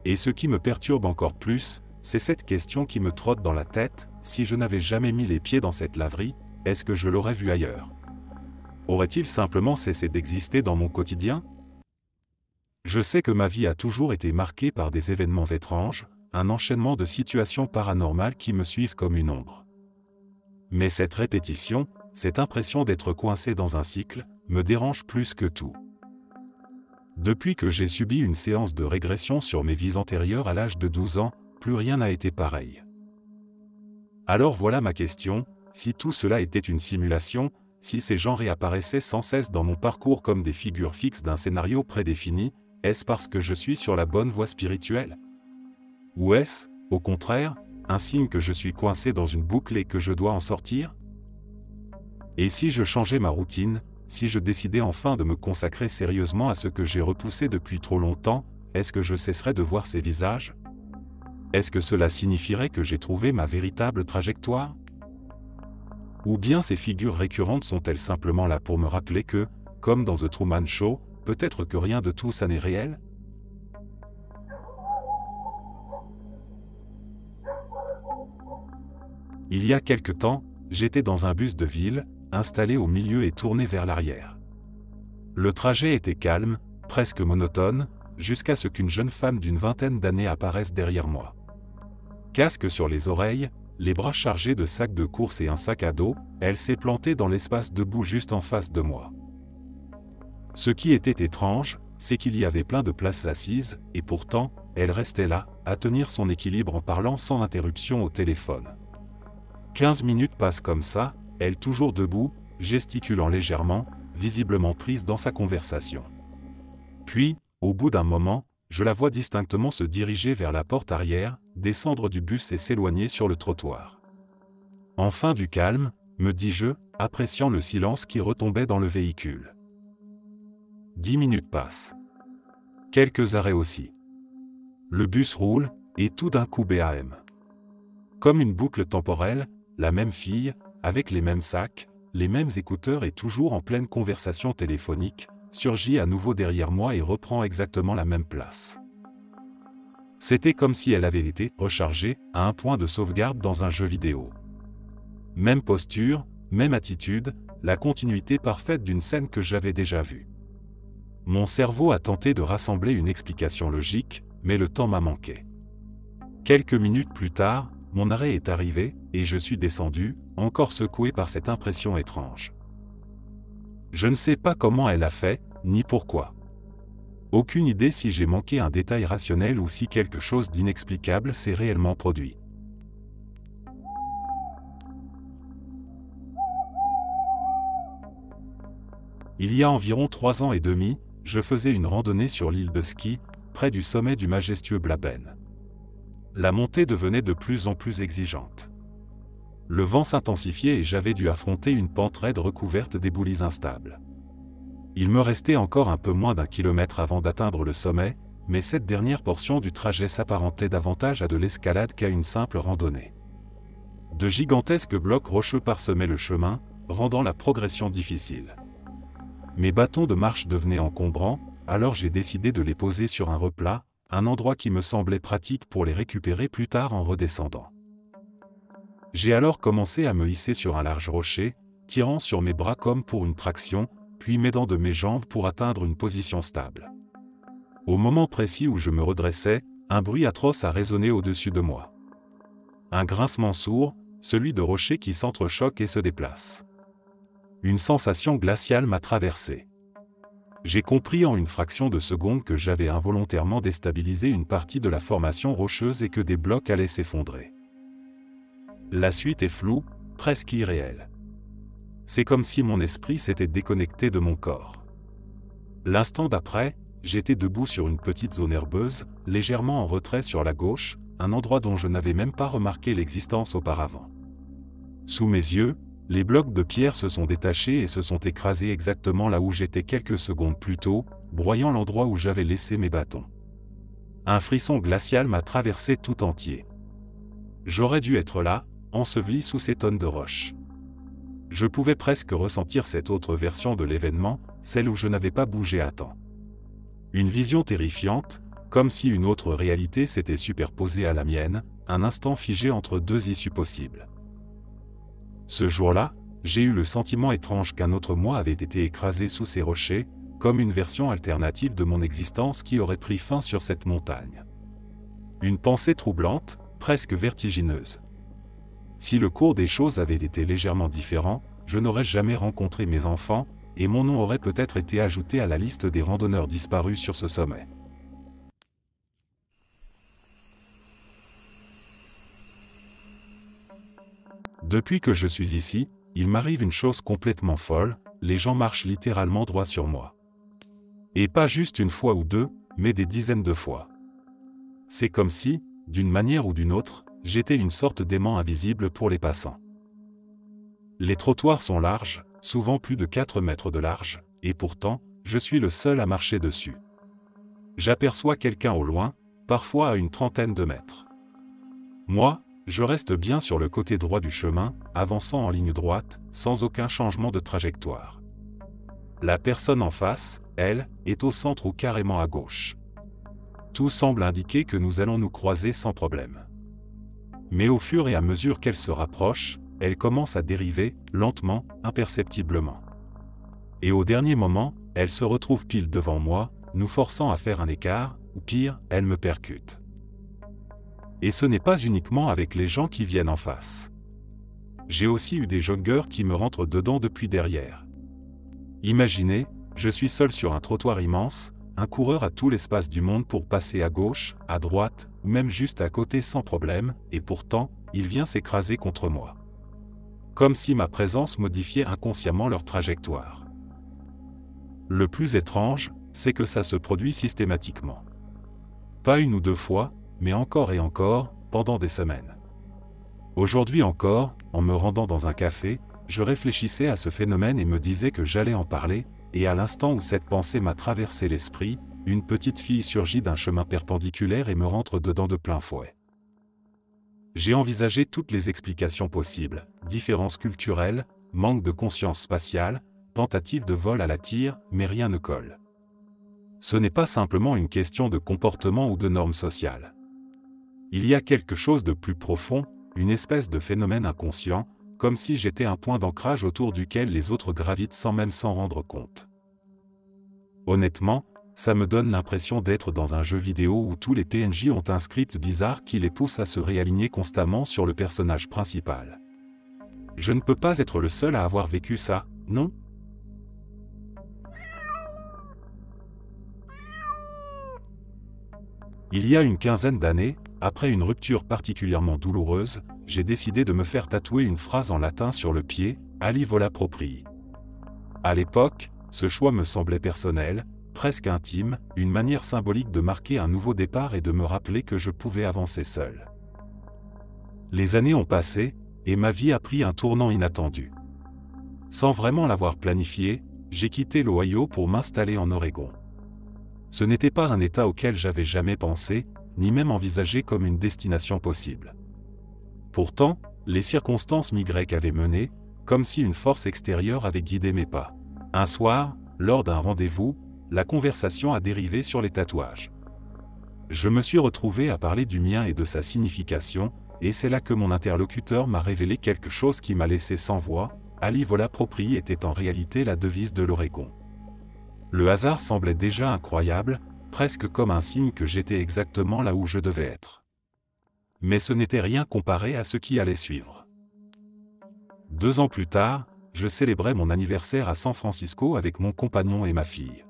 Et ce qui me perturbe encore plus, c'est cette question qui me trotte dans la tête, si je n'avais jamais mis les pieds dans cette laverie, est-ce que je l'aurais vu ailleurs? Aurait-il simplement cessé d'exister dans mon quotidien? Je sais que ma vie a toujours été marquée par des événements étranges, un enchaînement de situations paranormales qui me suivent comme une ombre. Mais cette répétition, cette impression d'être coincé dans un cycle, me dérange plus que tout. Depuis que j'ai subi une séance de régression sur mes vies antérieures à l'âge de 12 ans, plus rien n'a été pareil. Alors voilà ma question, si tout cela était une simulation, si ces gens réapparaissaient sans cesse dans mon parcours comme des figures fixes d'un scénario prédéfini, est-ce parce que je suis sur la bonne voie spirituelle? Ou est-ce, au contraire, un signe que je suis coincé dans une boucle et que je dois en sortir? Et si je changeais ma routine, si je décidais enfin de me consacrer sérieusement à ce que j'ai repoussé depuis trop longtemps, est-ce que je cesserais de voir ces visages? Est-ce que cela signifierait que j'ai trouvé ma véritable trajectoire? Ou bien ces figures récurrentes sont-elles simplement là pour me rappeler que, comme dans The Truman Show, peut-être que rien de tout ça n'est réel? Il y a quelque temps, j'étais dans un bus de ville, installé au milieu et tourné vers l'arrière. Le trajet était calme, presque monotone, jusqu'à ce qu'une jeune femme d'une vingtaine d'années apparaisse derrière moi. Casque sur les oreilles, les bras chargés de sacs de course et un sac à dos, elle s'est plantée dans l'espace debout juste en face de moi. Ce qui était étrange, c'est qu'il y avait plein de places assises, et pourtant, elle restait là, à tenir son équilibre en parlant sans interruption au téléphone. 15 minutes passent comme ça, elle toujours debout, gesticulant légèrement, visiblement prise dans sa conversation. Puis, au bout d'un moment, je la vois distinctement se diriger vers la porte arrière, descendre du bus et s'éloigner sur le trottoir. Enfin du calme, me dis-je, appréciant le silence qui retombait dans le véhicule. 10 minutes passent. Quelques arrêts aussi. Le bus roule, et tout d'un coup BAM. Comme une boucle temporelle, la même fille, avec les mêmes sacs, les mêmes écouteurs et toujours en pleine conversation téléphonique, surgit à nouveau derrière moi et reprend exactement la même place. C'était comme si elle avait été rechargée à un point de sauvegarde dans un jeu vidéo. Même posture, même attitude, la continuité parfaite d'une scène que j'avais déjà vue. Mon cerveau a tenté de rassembler une explication logique, mais le temps m'a manqué. Quelques minutes plus tard, mon arrêt est arrivé, et je suis descendu, encore secoué par cette impression étrange. Je ne sais pas comment elle a fait, ni pourquoi. Aucune idée si j'ai manqué un détail rationnel ou si quelque chose d'inexplicable s'est réellement produit. Il y a environ 3 ans et demi, je faisais une randonnée sur l'île de ski, près du sommet du majestueux Blaben. La montée devenait de plus en plus exigeante. Le vent s'intensifiait et j'avais dû affronter une pente raide recouverte d'éboulis instables. Il me restait encore un peu moins d'1 kilomètre avant d'atteindre le sommet, mais cette dernière portion du trajet s'apparentait davantage à de l'escalade qu'à une simple randonnée. De gigantesques blocs rocheux parsemaient le chemin, rendant la progression difficile. Mes bâtons de marche devenaient encombrants, alors j'ai décidé de les poser sur un replat, un endroit qui me semblait pratique pour les récupérer plus tard en redescendant. J'ai alors commencé à me hisser sur un large rocher, tirant sur mes bras comme pour une traction, puis m'aidant de mes jambes pour atteindre une position stable. Au moment précis où je me redressais, un bruit atroce a résonné au-dessus de moi. Un grincement sourd, celui de rochers qui s'entrechoquent et se déplacent. Une sensation glaciale m'a traversé. J'ai compris en une fraction de seconde que j'avais involontairement déstabilisé une partie de la formation rocheuse et que des blocs allaient s'effondrer. La suite est floue, presque irréelle. C'est comme si mon esprit s'était déconnecté de mon corps. L'instant d'après, j'étais debout sur une petite zone herbeuse, légèrement en retrait sur la gauche, un endroit dont je n'avais même pas remarqué l'existence auparavant. Sous mes yeux, les blocs de pierre se sont détachés et se sont écrasés exactement là où j'étais quelques secondes plus tôt, broyant l'endroit où j'avais laissé mes bâtons. Un frisson glacial m'a traversé tout entier. J'aurais dû être là, enseveli sous ces tonnes de roches. Je pouvais presque ressentir cette autre version de l'événement, celle où je n'avais pas bougé à temps. Une vision terrifiante, comme si une autre réalité s'était superposée à la mienne, un instant figé entre deux issues possibles. Ce jour-là, j'ai eu le sentiment étrange qu'un autre moi avait été écrasé sous ces rochers, comme une version alternative de mon existence qui aurait pris fin sur cette montagne. Une pensée troublante, presque vertigineuse. Si le cours des choses avait été légèrement différent, je n'aurais jamais rencontré mes enfants, et mon nom aurait peut-être été ajouté à la liste des randonneurs disparus sur ce sommet. Depuis que je suis ici, il m'arrive une chose complètement folle, les gens marchent littéralement droit sur moi. Et pas juste une fois ou deux, mais des dizaines de fois. C'est comme si, d'une manière ou d'une autre, j'étais une sorte d'aimant invisible pour les passants. Les trottoirs sont larges, souvent plus de 4 mètres de large, et pourtant, je suis le seul à marcher dessus. J'aperçois quelqu'un au loin, parfois à une trentaine de mètres. Moi, je reste bien sur le côté droit du chemin, avançant en ligne droite, sans aucun changement de trajectoire. La personne en face, elle, est au centre ou carrément à gauche. Tout semble indiquer que nous allons nous croiser sans problème. Mais au fur et à mesure qu'elle se rapproche, elle commence à dériver, lentement, imperceptiblement. Et au dernier moment, elle se retrouve pile devant moi, nous forçant à faire un écart, ou pire, elle me percute. Et ce n'est pas uniquement avec les gens qui viennent en face. J'ai aussi eu des joggeurs qui me rentrent dedans depuis derrière. Imaginez, je suis seul sur un trottoir immense, un coureur a tout l'espace du monde pour passer à gauche, à droite, ou même juste à côté sans problème, et pourtant, il vient s'écraser contre moi. Comme si ma présence modifiait inconsciemment leur trajectoire. Le plus étrange, c'est que ça se produit systématiquement. Pas une ou deux fois, mais encore et encore, pendant des semaines. Aujourd'hui encore, en me rendant dans un café, je réfléchissais à ce phénomène et me disais que j'allais en parler, et à l'instant où cette pensée m'a traversé l'esprit, une petite fille surgit d'un chemin perpendiculaire et me rentre dedans de plein fouet. J'ai envisagé toutes les explications possibles, différences culturelles, manque de conscience spatiale, tentative de vol à la tire, mais rien ne colle. Ce n'est pas simplement une question de comportement ou de normes sociales. Il y a quelque chose de plus profond, une espèce de phénomène inconscient, comme si j'étais un point d'ancrage autour duquel les autres gravitent sans même s'en rendre compte. Honnêtement, ça me donne l'impression d'être dans un jeu vidéo où tous les PNJ ont un script bizarre qui les pousse à se réaligner constamment sur le personnage principal. Je ne peux pas être le seul à avoir vécu ça, non ? Il y a une quinzaine d'années, après une rupture particulièrement douloureuse, j'ai décidé de me faire tatouer une phrase en latin sur le pied, Ali vola proprii. À l'époque, ce choix me semblait personnel, presque intime, une manière symbolique de marquer un nouveau départ et de me rappeler que je pouvais avancer seul. Les années ont passé, et ma vie a pris un tournant inattendu. Sans vraiment l'avoir planifié, j'ai quitté l'Ohio pour m'installer en Oregon. Ce n'était pas un état auquel j'avais jamais pensé, ni même envisagé comme une destination possible. Pourtant, les circonstances m'y avaient mené, comme si une force extérieure avait guidé mes pas. Un soir, lors d'un rendez-vous, la conversation a dérivé sur les tatouages. Je me suis retrouvé à parler du mien et de sa signification, et c'est là que mon interlocuteur m'a révélé quelque chose qui m'a laissé sans voix. Ali vola proprii était en réalité la devise de l'Oregon. Le hasard semblait déjà incroyable, presque comme un signe que j'étais exactement là où je devais être. Mais ce n'était rien comparé à ce qui allait suivre. 2 ans plus tard, je célébrais mon anniversaire à San Francisco avec mon compagnon et ma fille.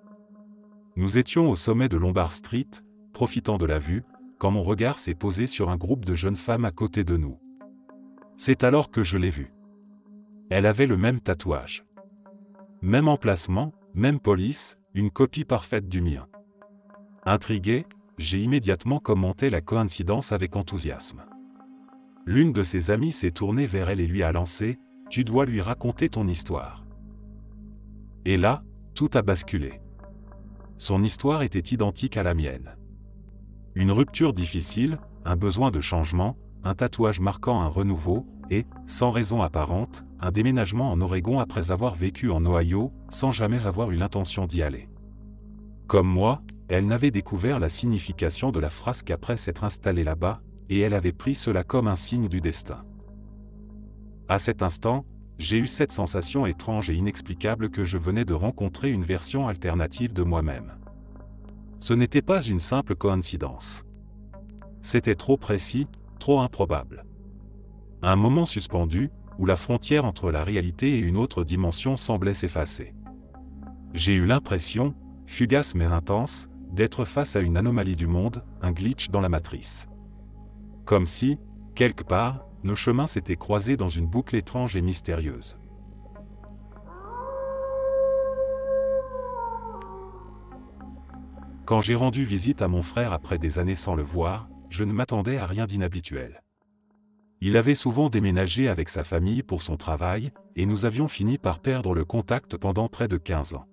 Nous étions au sommet de Lombard Street, profitant de la vue, quand mon regard s'est posé sur un groupe de jeunes femmes à côté de nous. C'est alors que je l'ai vue. Elle avait le même tatouage. Même emplacement, même police, une copie parfaite du mien. Intrigué, j'ai immédiatement commenté la coïncidence avec enthousiasme. L'une de ses amies s'est tournée vers elle et lui a lancé « Tu dois lui raconter ton histoire ». Et là, tout a basculé. Son histoire était identique à la mienne. Une rupture difficile, un besoin de changement, un tatouage marquant un renouveau, et, sans raison apparente, un déménagement en Oregon après avoir vécu en Ohio, sans jamais avoir eu l'intention d'y aller. Comme moi, Elle n'avait découvert la signification de la phrase qu'après s'être installée là-bas, et elle avait pris cela comme un signe du destin. À cet instant, j'ai eu cette sensation étrange et inexplicable que je venais de rencontrer une version alternative de moi-même. Ce n'était pas une simple coïncidence. C'était trop précis, trop improbable. Un moment suspendu, où la frontière entre la réalité et une autre dimension semblait s'effacer. J'ai eu l'impression, fugace mais intense, d'être face à une anomalie du monde, un glitch dans la matrice. Comme si, quelque part, nos chemins s'étaient croisés dans une boucle étrange et mystérieuse. Quand j'ai rendu visite à mon frère après des années sans le voir, je ne m'attendais à rien d'inhabituel. Il avait souvent déménagé avec sa famille pour son travail, et nous avions fini par perdre le contact pendant près de 15 ans.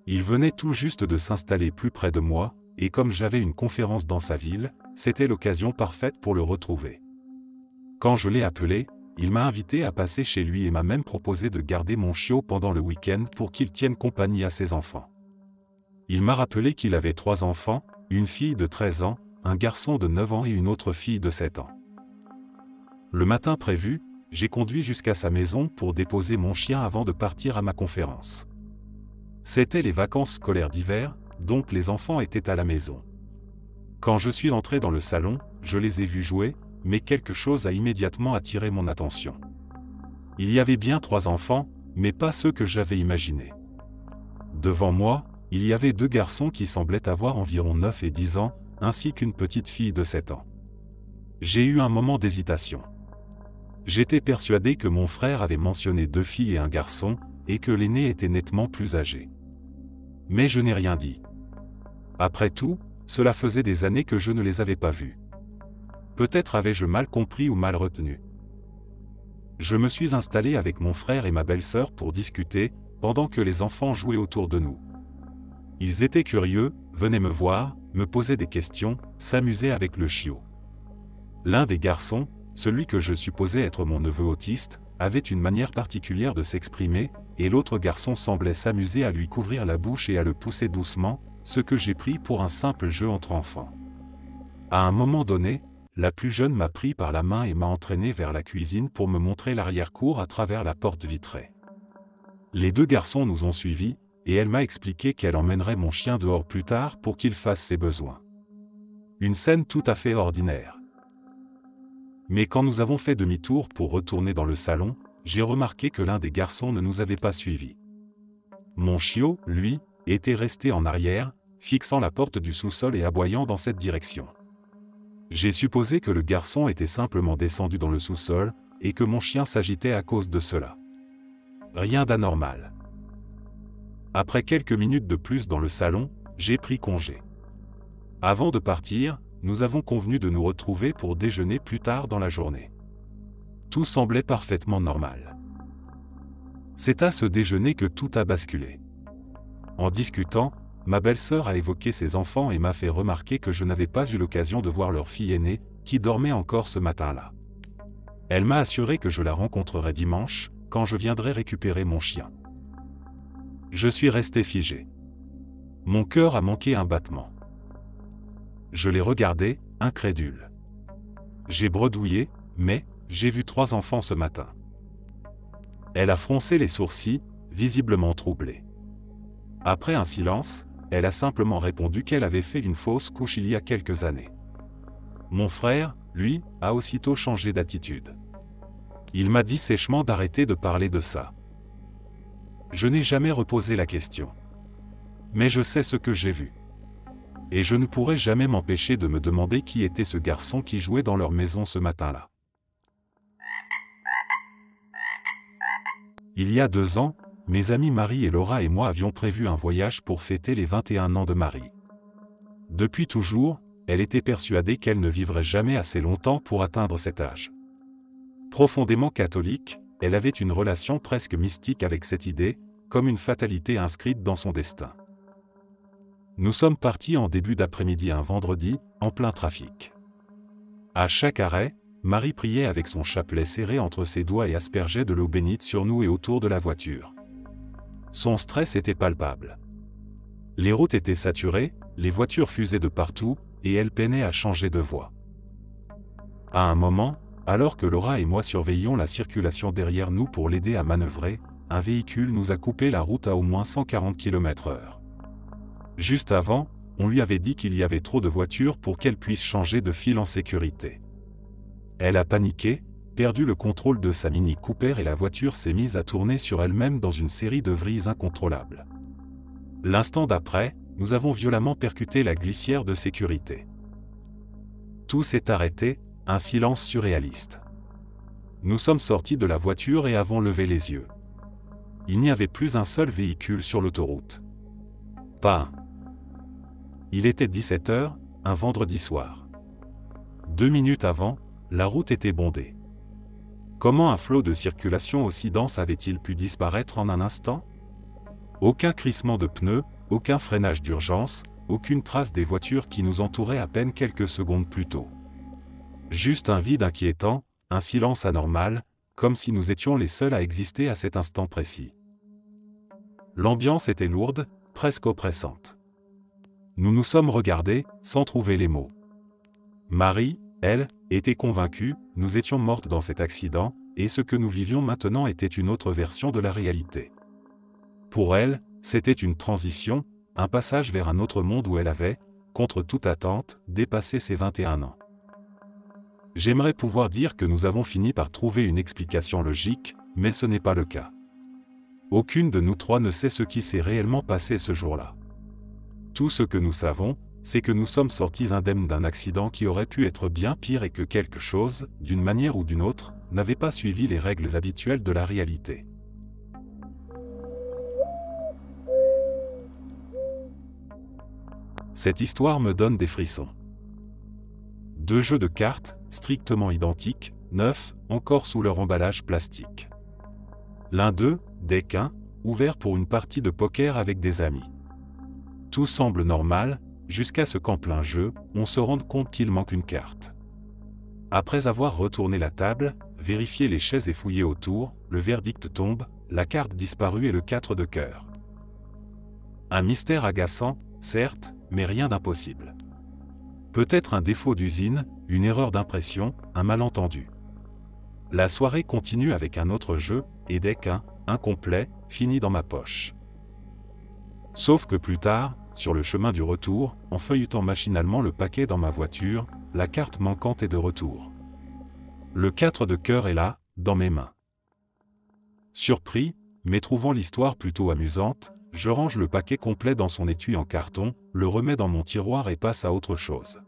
Il venait tout juste de s'installer plus près de moi, et comme j'avais une conférence dans sa ville, c'était l'occasion parfaite pour le retrouver. Quand je l'ai appelé, il m'a invité à passer chez lui et m'a même proposé de garder mon chiot pendant le week-end pour qu'il tienne compagnie à ses enfants. Il m'a rappelé qu'il avait 3 enfants, une fille de 13 ans, un garçon de 9 ans et une autre fille de 7 ans. Le matin prévu, j'ai conduit jusqu'à sa maison pour déposer mon chien avant de partir à ma conférence. C'étaient les vacances scolaires d'hiver, donc les enfants étaient à la maison. Quand je suis entré dans le salon, je les ai vus jouer, mais quelque chose a immédiatement attiré mon attention. Il y avait bien 3 enfants, mais pas ceux que j'avais imaginés. Devant moi, il y avait 2 garçons qui semblaient avoir environ 9 et 10 ans, ainsi qu'une petite fille de 7 ans. J'ai eu un moment d'hésitation. J'étais persuadé que mon frère avait mentionné 2 filles et un garçon, et que l'aîné était nettement plus âgé. Mais je n'ai rien dit. Après tout, cela faisait des années que je ne les avais pas vus. Peut-être avais-je mal compris ou mal retenu. Je me suis installé avec mon frère et ma belle-sœur pour discuter, pendant que les enfants jouaient autour de nous. Ils étaient curieux, venaient me voir, me posaient des questions, s'amusaient avec le chiot. L'un des garçons, celui que je supposais être mon neveu autiste, avait une manière particulière de s'exprimer, et l'autre garçon semblait s'amuser à lui couvrir la bouche et à le pousser doucement, ce que j'ai pris pour un simple jeu entre enfants. À un moment donné, la plus jeune m'a pris par la main et m'a entraîné vers la cuisine pour me montrer l'arrière-cour à travers la porte vitrée. Les 2 garçons nous ont suivis, et elle m'a expliqué qu'elle emmènerait mon chien dehors plus tard pour qu'il fasse ses besoins. Une scène tout à fait ordinaire. Mais quand nous avons fait demi-tour pour retourner dans le salon, j'ai remarqué que l'un des garçons ne nous avait pas suivis. Mon chiot, lui, était resté en arrière, fixant la porte du sous-sol et aboyant dans cette direction. J'ai supposé que le garçon était simplement descendu dans le sous-sol, et que mon chien s'agitait à cause de cela. Rien d'anormal. Après quelques minutes de plus dans le salon, j'ai pris congé. Avant de partir, nous avons convenu de nous retrouver pour déjeuner plus tard dans la journée. Tout semblait parfaitement normal. C'est à ce déjeuner que tout a basculé. En discutant, ma belle-sœur a évoqué ses enfants et m'a fait remarquer que je n'avais pas eu l'occasion de voir leur fille aînée, qui dormait encore ce matin-là. Elle m'a assuré que je la rencontrerai dimanche, quand je viendrai récupérer mon chien. Je suis resté figé. Mon cœur a manqué un battement. Je l'ai regardé, incrédule. J'ai bredouillé, mais j'ai vu 3 enfants ce matin. Elle a froncé les sourcils, visiblement troublée. Après un silence, elle a simplement répondu qu'elle avait fait une fausse couche il y a quelques années. Mon frère, lui, a aussitôt changé d'attitude. Il m'a dit sèchement d'arrêter de parler de ça. Je n'ai jamais reposé la question. Mais je sais ce que j'ai vu. Et je ne pourrai jamais m'empêcher de me demander qui était ce garçon qui jouait dans leur maison ce matin-là. Il y a 2 ans, mes amis Marie et Laura et moi avions prévu un voyage pour fêter les 21 ans de Marie. Depuis toujours, elle était persuadée qu'elle ne vivrait jamais assez longtemps pour atteindre cet âge. Profondément catholique, elle avait une relation presque mystique avec cette idée, comme une fatalité inscrite dans son destin. Nous sommes partis en début d'après-midi un vendredi, en plein trafic. À chaque arrêt, Marie priait avec son chapelet serré entre ses doigts et aspergeait de l'eau bénite sur nous et autour de la voiture. Son stress était palpable. Les routes étaient saturées, les voitures fusaient de partout, et elle peinait à changer de voie. À un moment, alors que Laura et moi surveillions la circulation derrière nous pour l'aider à manœuvrer, un véhicule nous a coupé la route à au moins 140 km/h. Juste avant, on lui avait dit qu'il y avait trop de voitures pour qu'elle puisse changer de fil en sécurité. Elle a paniqué, perdu le contrôle de sa Mini Cooper et la voiture s'est mise à tourner sur elle-même dans une série de vrilles incontrôlables. L'instant d'après, nous avons violemment percuté la glissière de sécurité. Tout s'est arrêté, un silence surréaliste. Nous sommes sortis de la voiture et avons levé les yeux. Il n'y avait plus un seul véhicule sur l'autoroute. Pas un. Il était 17 h, un vendredi soir. 2 minutes avant, la route était bondée. Comment un flot de circulation aussi dense avait-il pu disparaître en un instant? Aucun crissement de pneus, aucun freinage d'urgence, aucune trace des voitures qui nous entouraient à peine quelques secondes plus tôt. Juste un vide inquiétant, un silence anormal, comme si nous étions les seuls à exister à cet instant précis. L'ambiance était lourde, presque oppressante. Nous nous sommes regardés, sans trouver les mots. Marie, elle, était convaincue, nous étions mortes dans cet accident, et ce que nous vivions maintenant était une autre version de la réalité. Pour elle, c'était une transition, un passage vers un autre monde où elle avait, contre toute attente, dépassé ses 21 ans. J'aimerais pouvoir dire que nous avons fini par trouver une explication logique, mais ce n'est pas le cas. Aucune de nous trois ne sait ce qui s'est réellement passé ce jour-là. Tout ce que nous savons, c'est que nous sommes sortis indemnes d'un accident qui aurait pu être bien pire et que quelque chose, d'une manière ou d'une autre, n'avait pas suivi les règles habituelles de la réalité. Cette histoire me donne des frissons. 2 jeux de cartes, strictement identiques, neufs, encore sous leur emballage plastique. L'un d'eux, Deck 1, ouvert pour une partie de poker avec des amis. Tout semble normal, jusqu'à ce qu'en plein jeu, on se rende compte qu'il manque une carte. Après avoir retourné la table, vérifié les chaises et fouillé autour, le verdict tombe, la carte disparue et le 4 de cœur. Un mystère agaçant, certes, mais rien d'impossible. Peut-être un défaut d'usine, une erreur d'impression, un malentendu. La soirée continue avec un autre jeu, et Deck 1, incomplet, fini dans ma poche. Sauf que plus tard, sur le chemin du retour, en feuilletant machinalement le paquet dans ma voiture, la carte manquante est de retour. Le 4 de cœur est là, dans mes mains. Surpris, mais trouvant l'histoire plutôt amusante, je range le paquet complet dans son étui en carton, le remets dans mon tiroir et passe à autre chose.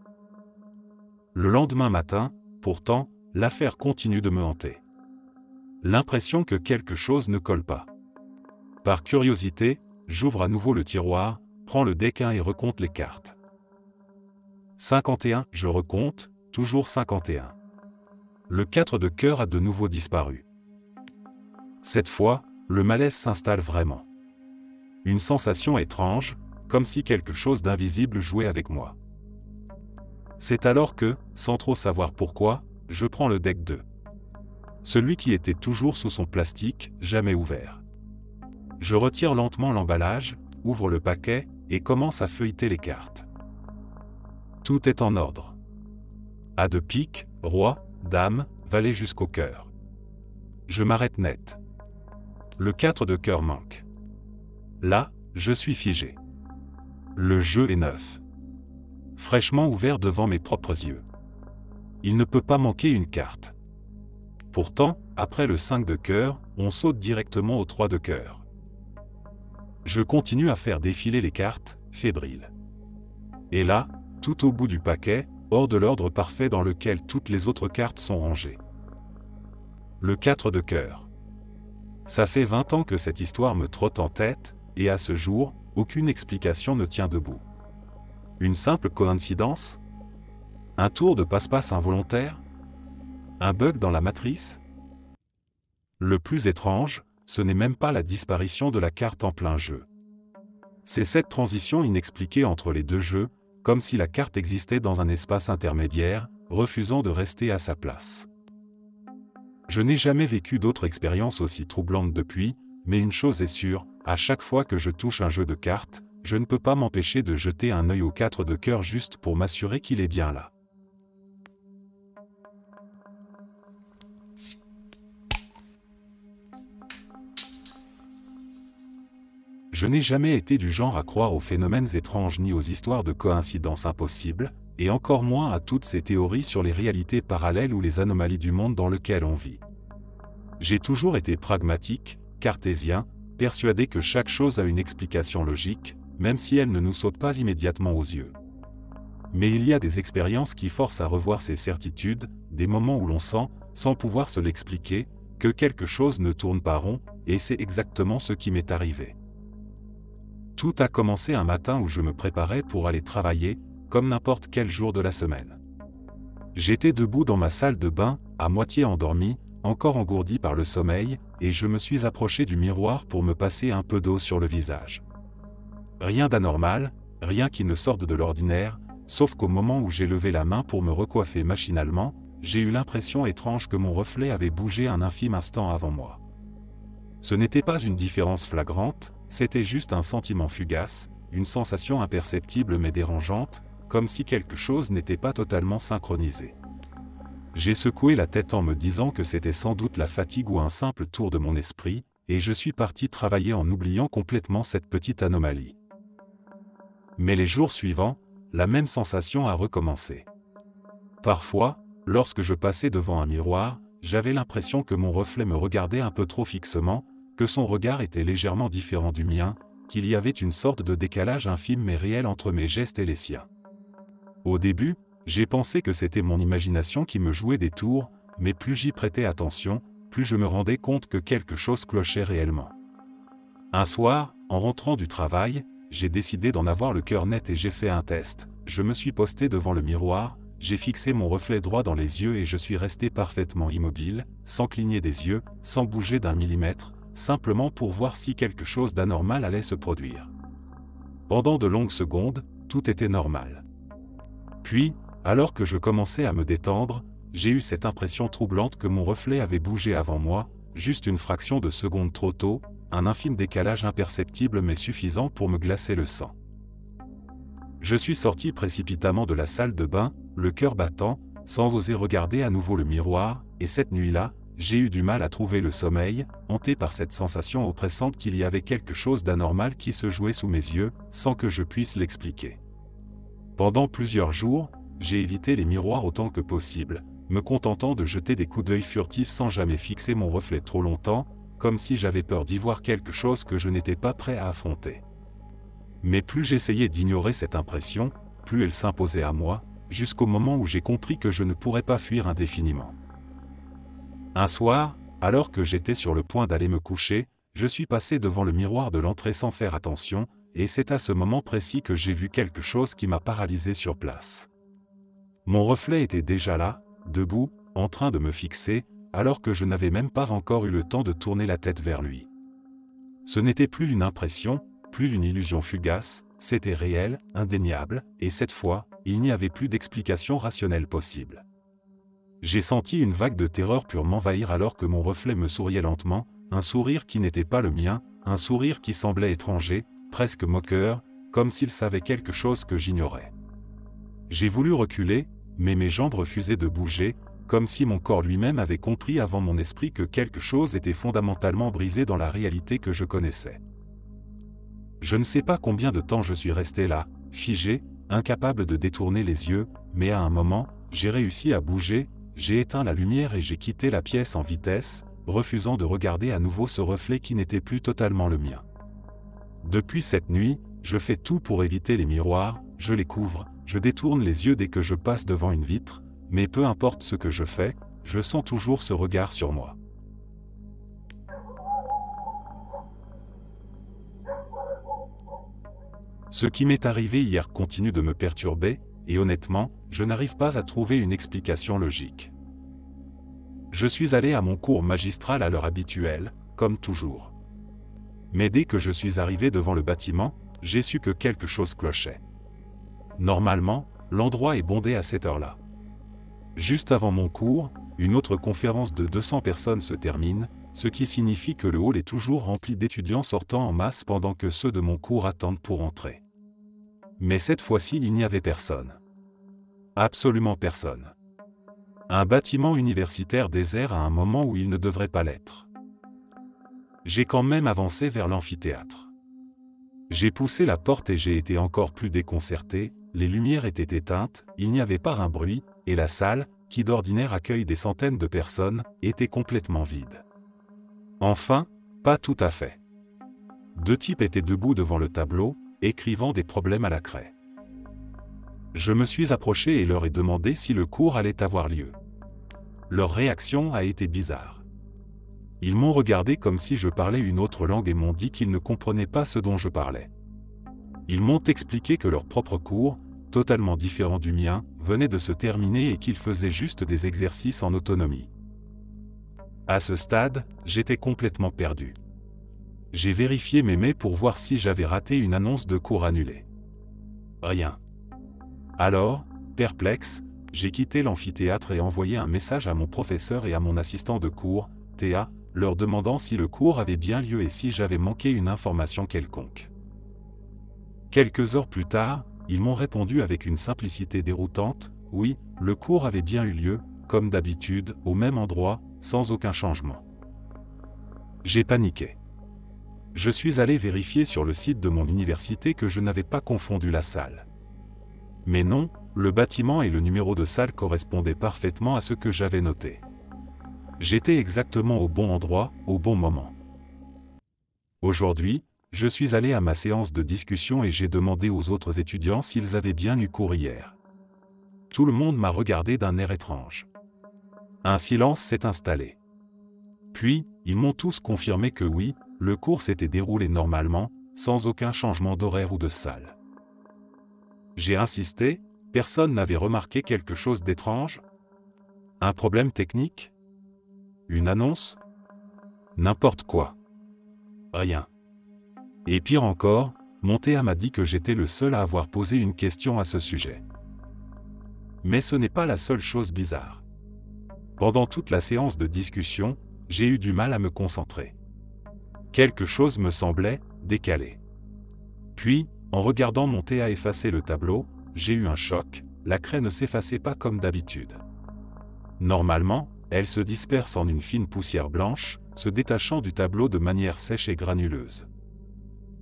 Le lendemain matin, pourtant, l'affaire continue de me hanter. L'impression que quelque chose ne colle pas. Par curiosité, j'ouvre à nouveau le tiroir, prends le Deck 1 et recompte les cartes. 51, je recompte, toujours 51. Le 4 de cœur a de nouveau disparu. Cette fois, le malaise s'installe vraiment. Une sensation étrange, comme si quelque chose d'invisible jouait avec moi. C'est alors que, sans trop savoir pourquoi, je prends le Deck 2. Celui qui était toujours sous son plastique, jamais ouvert. Je retire lentement l'emballage, ouvre le paquet, et commence à feuilleter les cartes. Tout est en ordre. As de pique, roi, dame, valet jusqu'au cœur. Je m'arrête net. Le 4 de cœur manque. Là, je suis figé. Le jeu est neuf. Fraîchement ouvert devant mes propres yeux. Il ne peut pas manquer une carte. Pourtant, après le 5 de cœur, on saute directement au 3 de cœur. Je continue à faire défiler les cartes, fébrile. Et là, tout au bout du paquet, hors de l'ordre parfait dans lequel toutes les autres cartes sont rangées. Le 4 de cœur. Ça fait 20 ans que cette histoire me trotte en tête, et à ce jour, aucune explication ne tient debout. Une simple coïncidence? Un tour de passe-passe involontaire? Un bug dans la matrice? Le plus étrange, ce n'est même pas la disparition de la carte en plein jeu. C'est cette transition inexpliquée entre les deux jeux, comme si la carte existait dans un espace intermédiaire, refusant de rester à sa place. Je n'ai jamais vécu d'autre expérience aussi troublante depuis, mais une chose est sûre, à chaque fois que je touche un jeu de cartes, je ne peux pas m'empêcher de jeter un œil au 4 de cœur juste pour m'assurer qu'il est bien là. Je n'ai jamais été du genre à croire aux phénomènes étranges ni aux histoires de coïncidences impossibles, et encore moins à toutes ces théories sur les réalités parallèles ou les anomalies du monde dans lequel on vit. J'ai toujours été pragmatique, cartésien, persuadé que chaque chose a une explication logique, même si elle ne nous saute pas immédiatement aux yeux. Mais il y a des expériences qui forcent à revoir ces certitudes, des moments où l'on sent, sans pouvoir se l'expliquer, que quelque chose ne tourne pas rond, et c'est exactement ce qui m'est arrivé. Tout a commencé un matin où je me préparais pour aller travailler, comme n'importe quel jour de la semaine. J'étais debout dans ma salle de bain, à moitié endormi, encore engourdi par le sommeil, et je me suis approché du miroir pour me passer un peu d'eau sur le visage. Rien d'anormal, rien qui ne sorte de l'ordinaire, sauf qu'au moment où j'ai levé la main pour me recoiffer machinalement, j'ai eu l'impression étrange que mon reflet avait bougé un infime instant avant moi. Ce n'était pas une différence flagrante, c'était juste un sentiment fugace, une sensation imperceptible mais dérangeante, comme si quelque chose n'était pas totalement synchronisé. J'ai secoué la tête en me disant que c'était sans doute la fatigue ou un simple tour de mon esprit, et je suis parti travailler en oubliant complètement cette petite anomalie. Mais les jours suivants, la même sensation a recommencé. Parfois, lorsque je passais devant un miroir, j'avais l'impression que mon reflet me regardait un peu trop fixement, que son regard était légèrement différent du mien, qu'il y avait une sorte de décalage infime mais réel entre mes gestes et les siens. Au début, j'ai pensé que c'était mon imagination qui me jouait des tours, mais plus j'y prêtais attention, plus je me rendais compte que quelque chose clochait réellement. Un soir, en rentrant du travail, j'ai décidé d'en avoir le cœur net et j'ai fait un test. Je me suis posté devant le miroir, j'ai fixé mon reflet droit dans les yeux et je suis resté parfaitement immobile, sans cligner des yeux, sans bouger d'un millimètre, simplement pour voir si quelque chose d'anormal allait se produire. Pendant de longues secondes, tout était normal. Puis, alors que je commençais à me détendre, j'ai eu cette impression troublante que mon reflet avait bougé avant moi, juste une fraction de seconde trop tôt, un infime décalage imperceptible mais suffisant pour me glacer le sang. Je suis sorti précipitamment de la salle de bain, le cœur battant, sans oser regarder à nouveau le miroir, et cette nuit-là, j'ai eu du mal à trouver le sommeil, hanté par cette sensation oppressante qu'il y avait quelque chose d'anormal qui se jouait sous mes yeux, sans que je puisse l'expliquer. Pendant plusieurs jours, j'ai évité les miroirs autant que possible, me contentant de jeter des coups d'œil furtifs sans jamais fixer mon reflet trop longtemps, comme si j'avais peur d'y voir quelque chose que je n'étais pas prêt à affronter. Mais plus j'essayais d'ignorer cette impression, plus elle s'imposait à moi, jusqu'au moment où j'ai compris que je ne pourrais pas fuir indéfiniment. Un soir, alors que j'étais sur le point d'aller me coucher, je suis passé devant le miroir de l'entrée sans faire attention, et c'est à ce moment précis que j'ai vu quelque chose qui m'a paralysé sur place. Mon reflet était déjà là, debout, en train de me fixer, alors que je n'avais même pas encore eu le temps de tourner la tête vers lui. Ce n'était plus une impression, plus une illusion fugace, c'était réel, indéniable, et cette fois, il n'y avait plus d'explication rationnelle possible. J'ai senti une vague de terreur pure m'envahir alors que mon reflet me souriait lentement, un sourire qui n'était pas le mien, un sourire qui semblait étranger, presque moqueur, comme s'il savait quelque chose que j'ignorais. J'ai voulu reculer, mais mes jambes refusaient de bouger, comme si mon corps lui-même avait compris avant mon esprit que quelque chose était fondamentalement brisé dans la réalité que je connaissais. Je ne sais pas combien de temps je suis resté là, figé, incapable de détourner les yeux, mais à un moment, j'ai réussi à bouger, j'ai éteint la lumière et j'ai quitté la pièce en vitesse, refusant de regarder à nouveau ce reflet qui n'était plus totalement le mien. Depuis cette nuit, je fais tout pour éviter les miroirs, je les couvre, je détourne les yeux dès que je passe devant une vitre, mais peu importe ce que je fais, je sens toujours ce regard sur moi. Ce qui m'est arrivé hier continue de me perturber, et honnêtement, je n'arrive pas à trouver une explication logique. Je suis allé à mon cours magistral à l'heure habituelle, comme toujours. Mais dès que je suis arrivé devant le bâtiment, j'ai su que quelque chose clochait. Normalement, l'endroit est bondé à cette heure-là. Juste avant mon cours, une autre conférence de 200 personnes se termine, ce qui signifie que le hall est toujours rempli d'étudiants sortant en masse pendant que ceux de mon cours attendent pour entrer. Mais cette fois-ci, il n'y avait personne. Absolument personne. Un bâtiment universitaire désert à un moment où il ne devrait pas l'être. J'ai quand même avancé vers l'amphithéâtre. J'ai poussé la porte et j'ai été encore plus déconcerté, les lumières étaient éteintes, il n'y avait pas un bruit, et la salle, qui d'ordinaire accueille des centaines de personnes, était complètement vide. Enfin, pas tout à fait. 2 types étaient debout devant le tableau, écrivant des problèmes à la craie. Je me suis approché et leur ai demandé si le cours allait avoir lieu. Leur réaction a été bizarre. Ils m'ont regardé comme si je parlais une autre langue et m'ont dit qu'ils ne comprenaient pas ce dont je parlais. Ils m'ont expliqué que leur propre cours, totalement différent du mien, venait de se terminer et qu'ils faisaient juste des exercices en autonomie. À ce stade, j'étais complètement perdu. J'ai vérifié mes mails pour voir si j'avais raté une annonce de cours annulée. Rien. Alors, perplexe, j'ai quitté l'amphithéâtre et envoyé un message à mon professeur et à mon assistant de cours, Théa, leur demandant si le cours avait bien lieu et si j'avais manqué une information quelconque. Quelques heures plus tard, ils m'ont répondu avec une simplicité déroutante, « Oui, le cours avait bien eu lieu, comme d'habitude, au même endroit, sans aucun changement. » J'ai paniqué. Je suis allé vérifier sur le site de mon université que je n'avais pas confondu la salle. Mais non, le bâtiment et le numéro de salle correspondaient parfaitement à ce que j'avais noté. J'étais exactement au bon endroit, au bon moment. Aujourd'hui, je suis allé à ma séance de discussion et j'ai demandé aux autres étudiants s'ils avaient bien eu cours hier. Tout le monde m'a regardé d'un air étrange. Un silence s'est installé. Puis, ils m'ont tous confirmé que oui, le cours s'était déroulé normalement, sans aucun changement d'horaire ou de salle. J'ai insisté, personne n'avait remarqué quelque chose d'étrange? Un problème technique? Une annonce? N'importe quoi. Rien. Et pire encore, Montéa m'a dit que j'étais le seul à avoir posé une question à ce sujet. Mais ce n'est pas la seule chose bizarre. Pendant toute la séance de discussion, j'ai eu du mal à me concentrer. Quelque chose me semblait décalé. Puis, en regardant Montéa effacer le tableau, j'ai eu un choc, la craie ne s'effaçait pas comme d'habitude. Normalement, elle se disperse en une fine poussière blanche, se détachant du tableau de manière sèche et granuleuse.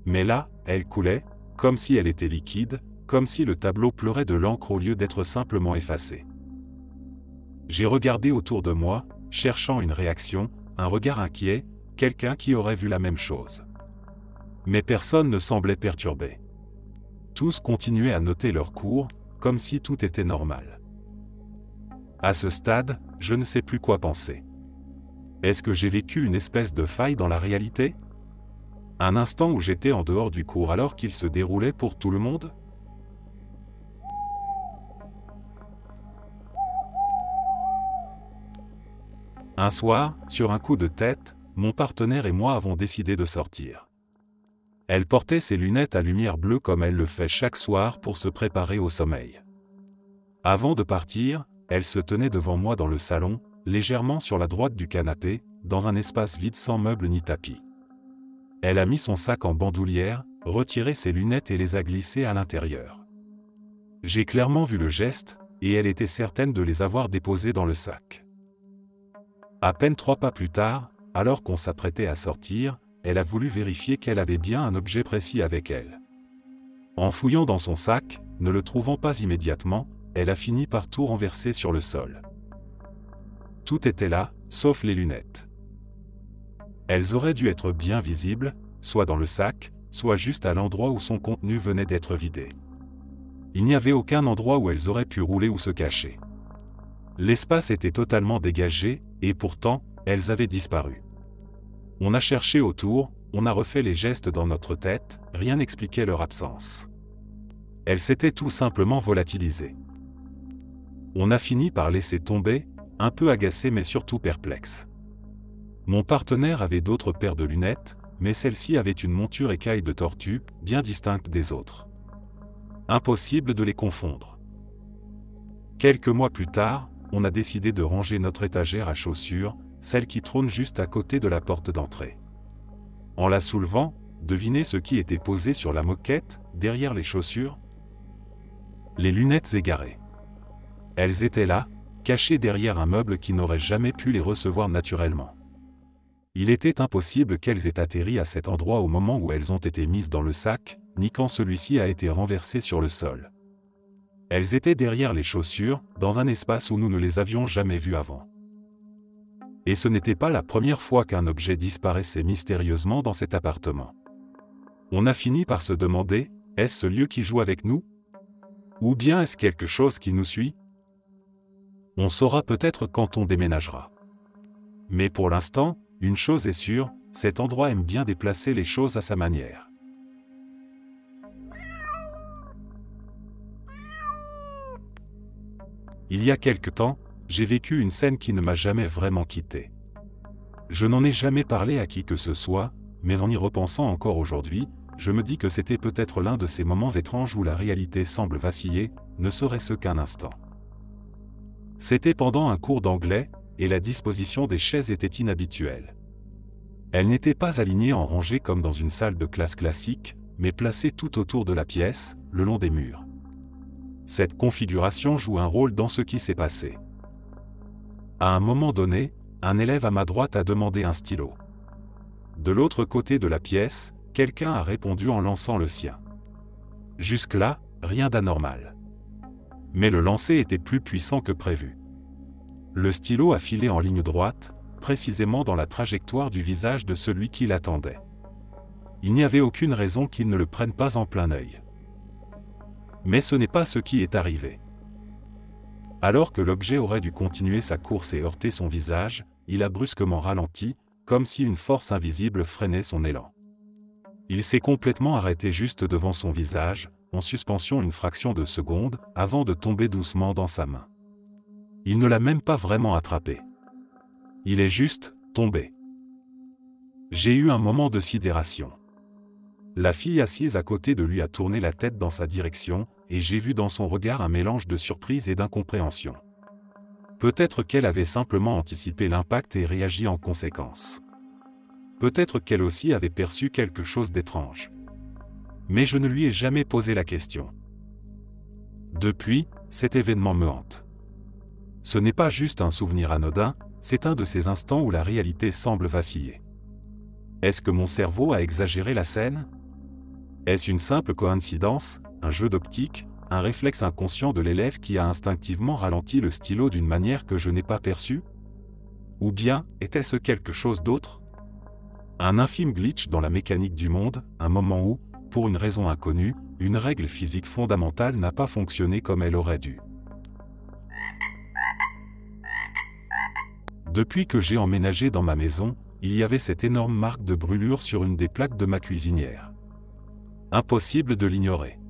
Mais là, elle coulait, comme si elle était liquide, comme si le tableau pleurait de l'encre au lieu d'être simplement effacé. J'ai regardé autour de moi, cherchant une réaction, un regard inquiet, quelqu'un qui aurait vu la même chose. Mais personne ne semblait perturbé. Tous continuaient à noter leur cours, comme si tout était normal. À ce stade, je ne sais plus quoi penser. Est-ce que j'ai vécu une espèce de faille dans la réalité? Un instant où j'étais en dehors du cours alors qu'il se déroulait pour tout le monde? Un soir, sur un coup de tête, mon partenaire et moi avons décidé de sortir. Elle portait ses lunettes à lumière bleue comme elle le fait chaque soir pour se préparer au sommeil. Avant de partir, elle se tenait devant moi dans le salon, légèrement sur la droite du canapé, dans un espace vide sans meubles ni tapis. Elle a mis son sac en bandoulière, retiré ses lunettes et les a glissées à l'intérieur. J'ai clairement vu le geste, et elle était certaine de les avoir déposées dans le sac. À peine 3 pas plus tard, alors qu'on s'apprêtait à sortir, elle a voulu vérifier qu'elle avait bien un objet précis avec elle. En fouillant dans son sac, ne le trouvant pas immédiatement, elle a fini par tout renverser sur le sol. Tout était là, sauf les lunettes. Elles auraient dû être bien visibles, soit dans le sac, soit juste à l'endroit où son contenu venait d'être vidé. Il n'y avait aucun endroit où elles auraient pu rouler ou se cacher. L'espace était totalement dégagé, et pourtant, elles avaient disparu. On a cherché autour, on a refait les gestes dans notre tête, rien n'expliquait leur absence. Elles s'étaient tout simplement volatilisées. On a fini par laisser tomber, un peu agacé mais surtout perplexe. Mon partenaire avait d'autres paires de lunettes, mais celle-ci avait une monture écaille de tortue, bien distincte des autres. Impossible de les confondre. Quelques mois plus tard, on a décidé de ranger notre étagère à chaussures, celle qui trône juste à côté de la porte d'entrée. En la soulevant, devinez ce qui était posé sur la moquette, derrière les chaussures? Les lunettes égarées. Elles étaient là, cachées derrière un meuble qui n'aurait jamais pu les recevoir naturellement. Il était impossible qu'elles aient atterri à cet endroit au moment où elles ont été mises dans le sac, ni quand celui-ci a été renversé sur le sol. Elles étaient derrière les chaussures, dans un espace où nous ne les avions jamais vues avant. Et ce n'était pas la première fois qu'un objet disparaissait mystérieusement dans cet appartement. On a fini par se demander, est-ce ce lieu qui joue avec nous? Ou bien est-ce quelque chose qui nous suit? On saura peut-être quand on déménagera. Mais pour l'instant, une chose est sûre, cet endroit aime bien déplacer les choses à sa manière. Il y a quelque temps, j'ai vécu une scène qui ne m'a jamais vraiment quitté. Je n'en ai jamais parlé à qui que ce soit, mais en y repensant encore aujourd'hui, je me dis que c'était peut-être l'un de ces moments étranges où la réalité semble vaciller, ne serait-ce qu'un instant. C'était pendant un cours d'anglais, et la disposition des chaises était inhabituelle. Elles n'étaient pas alignées en rangées comme dans une salle de classe classique, mais placées tout autour de la pièce, le long des murs. Cette configuration joue un rôle dans ce qui s'est passé. À un moment donné, un élève à ma droite a demandé un stylo. De l'autre côté de la pièce, quelqu'un a répondu en lançant le sien. Jusque-là, rien d'anormal. Mais le lancer était plus puissant que prévu. Le stylo a filé en ligne droite, précisément dans la trajectoire du visage de celui qui l'attendait. Il n'y avait aucune raison qu'il ne le prenne pas en plein œil. Mais ce n'est pas ce qui est arrivé. Alors que l'objet aurait dû continuer sa course et heurter son visage, il a brusquement ralenti, comme si une force invisible freinait son élan. Il s'est complètement arrêté juste devant son visage, en suspension une fraction de seconde, avant de tomber doucement dans sa main. Il ne l'a même pas vraiment attrapé. Il est juste tombé. J'ai eu un moment de sidération. La fille assise à côté de lui a tourné la tête dans sa direction, et j'ai vu dans son regard un mélange de surprise et d'incompréhension. Peut-être qu'elle avait simplement anticipé l'impact et réagi en conséquence. Peut-être qu'elle aussi avait perçu quelque chose d'étrange. Mais je ne lui ai jamais posé la question. Depuis, cet événement me hante. Ce n'est pas juste un souvenir anodin, c'est un de ces instants où la réalité semble vaciller. Est-ce que mon cerveau a exagéré la scène? Est-ce une simple coïncidence, un jeu d'optique, un réflexe inconscient de l'élève qui a instinctivement ralenti le stylo d'une manière que je n'ai pas perçue? Ou bien, était-ce quelque chose d'autre? Un infime glitch dans la mécanique du monde, un moment où, pour une raison inconnue, une règle physique fondamentale n'a pas fonctionné comme elle aurait dû. Depuis que j'ai emménagé dans ma maison, il y avait cette énorme marque de brûlure sur une des plaques de ma cuisinière. Impossible de l'ignorer.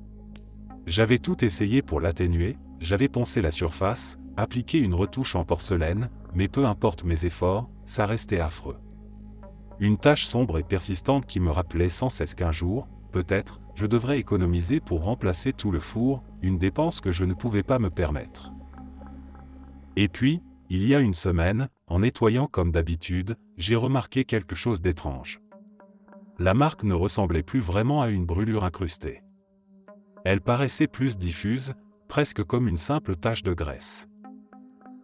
J'avais tout essayé pour l'atténuer, j'avais poncé la surface, appliqué une retouche en porcelaine, mais peu importe mes efforts, ça restait affreux. Une tache sombre et persistante qui me rappelait sans cesse qu'un jour, peut-être, je devrais économiser pour remplacer tout le four, une dépense que je ne pouvais pas me permettre. Et puis, il y a une semaine, en nettoyant comme d'habitude, j'ai remarqué quelque chose d'étrange. La marque ne ressemblait plus vraiment à une brûlure incrustée. Elle paraissait plus diffuse, presque comme une simple tache de graisse.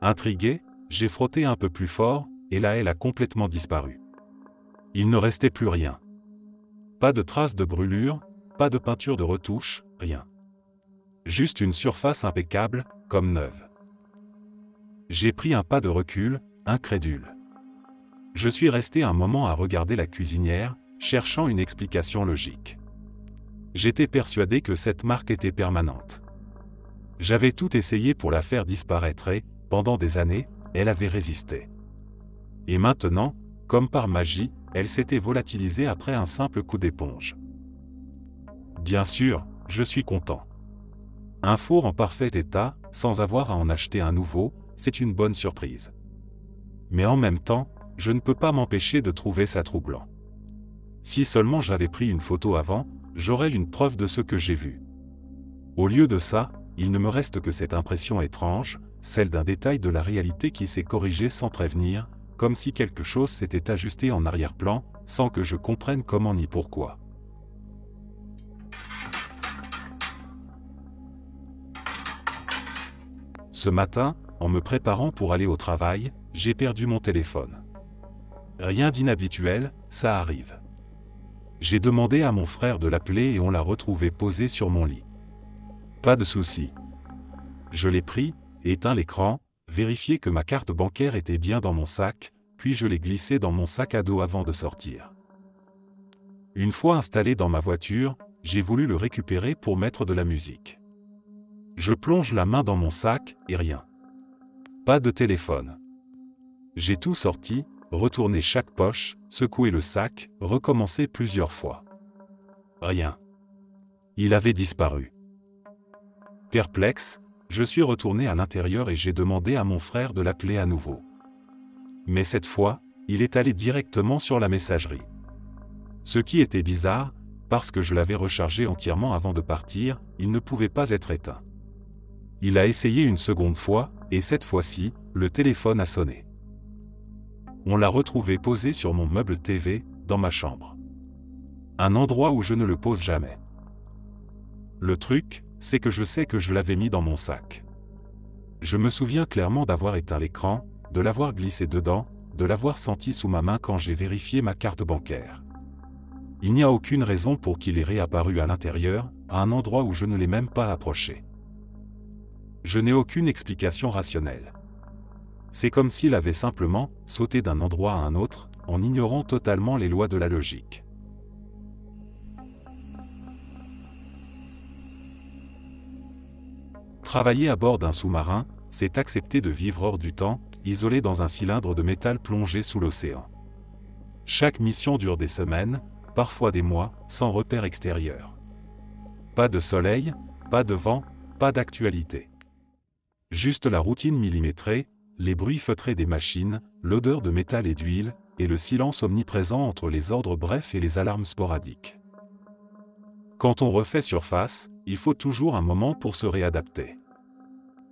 Intrigué, j'ai frotté un peu plus fort, et là elle a complètement disparu. Il ne restait plus rien. Pas de traces de brûlure, pas de peinture de retouche, rien. Juste une surface impeccable, comme neuve. J'ai pris un pas de recul, incrédule. Je suis resté un moment à regarder la cuisinière, cherchant une explication logique. J'étais persuadé que cette marque était permanente. J'avais tout essayé pour la faire disparaître et, pendant des années, elle avait résisté. Et maintenant, comme par magie, elle s'était volatilisée après un simple coup d'éponge. Bien sûr, je suis content. Un four en parfait état, sans avoir à en acheter un nouveau, c'est une bonne surprise. Mais en même temps, je ne peux pas m'empêcher de trouver ça troublant. Si seulement j'avais pris une photo avant, j'aurais une preuve de ce que j'ai vu. Au lieu de ça, il ne me reste que cette impression étrange, celle d'un détail de la réalité qui s'est corrigé sans prévenir, comme si quelque chose s'était ajusté en arrière-plan, sans que je comprenne comment ni pourquoi. Ce matin, en me préparant pour aller au travail, j'ai perdu mon téléphone. Rien d'inhabituel, ça arrive. J'ai demandé à mon frère de l'appeler et on l'a retrouvé posé sur mon lit. Pas de souci. Je l'ai pris, éteint l'écran, vérifié que ma carte bancaire était bien dans mon sac, puis je l'ai glissé dans mon sac à dos avant de sortir. Une fois installé dans ma voiture, j'ai voulu le récupérer pour mettre de la musique. Je plonge la main dans mon sac, et rien. Pas de téléphone. J'ai tout sorti, retourné chaque poche, secoué le sac, recommencé plusieurs fois. Rien. Il avait disparu. Perplexe, je suis retourné à l'intérieur et j'ai demandé à mon frère de l'appeler à nouveau. Mais cette fois, il est allé directement sur la messagerie. Ce qui était bizarre, parce que je l'avais rechargé entièrement avant de partir, il ne pouvait pas être éteint. Il a essayé une seconde fois, et cette fois-ci, le téléphone a sonné. On l'a retrouvé posé sur mon meuble TV, dans ma chambre. Un endroit où je ne le pose jamais. Le truc, c'est que je sais que je l'avais mis dans mon sac. Je me souviens clairement d'avoir éteint l'écran, de l'avoir glissé dedans, de l'avoir senti sous ma main quand j'ai vérifié ma carte bancaire. Il n'y a aucune raison pour qu'il ait réapparu à l'intérieur, à un endroit où je ne l'ai même pas approché. Je n'ai aucune explication rationnelle. C'est comme s'il avait simplement sauté d'un endroit à un autre, en ignorant totalement les lois de la logique. Travailler à bord d'un sous-marin, c'est accepter de vivre hors du temps, isolé dans un cylindre de métal plongé sous l'océan. Chaque mission dure des semaines, parfois des mois, sans repère extérieur. Pas de soleil, pas de vent, pas d'actualité. Juste la routine millimétrée, les bruits feutrés des machines, l'odeur de métal et d'huile, et le silence omniprésent entre les ordres brefs et les alarmes sporadiques. Quand on refait surface, il faut toujours un moment pour se réadapter.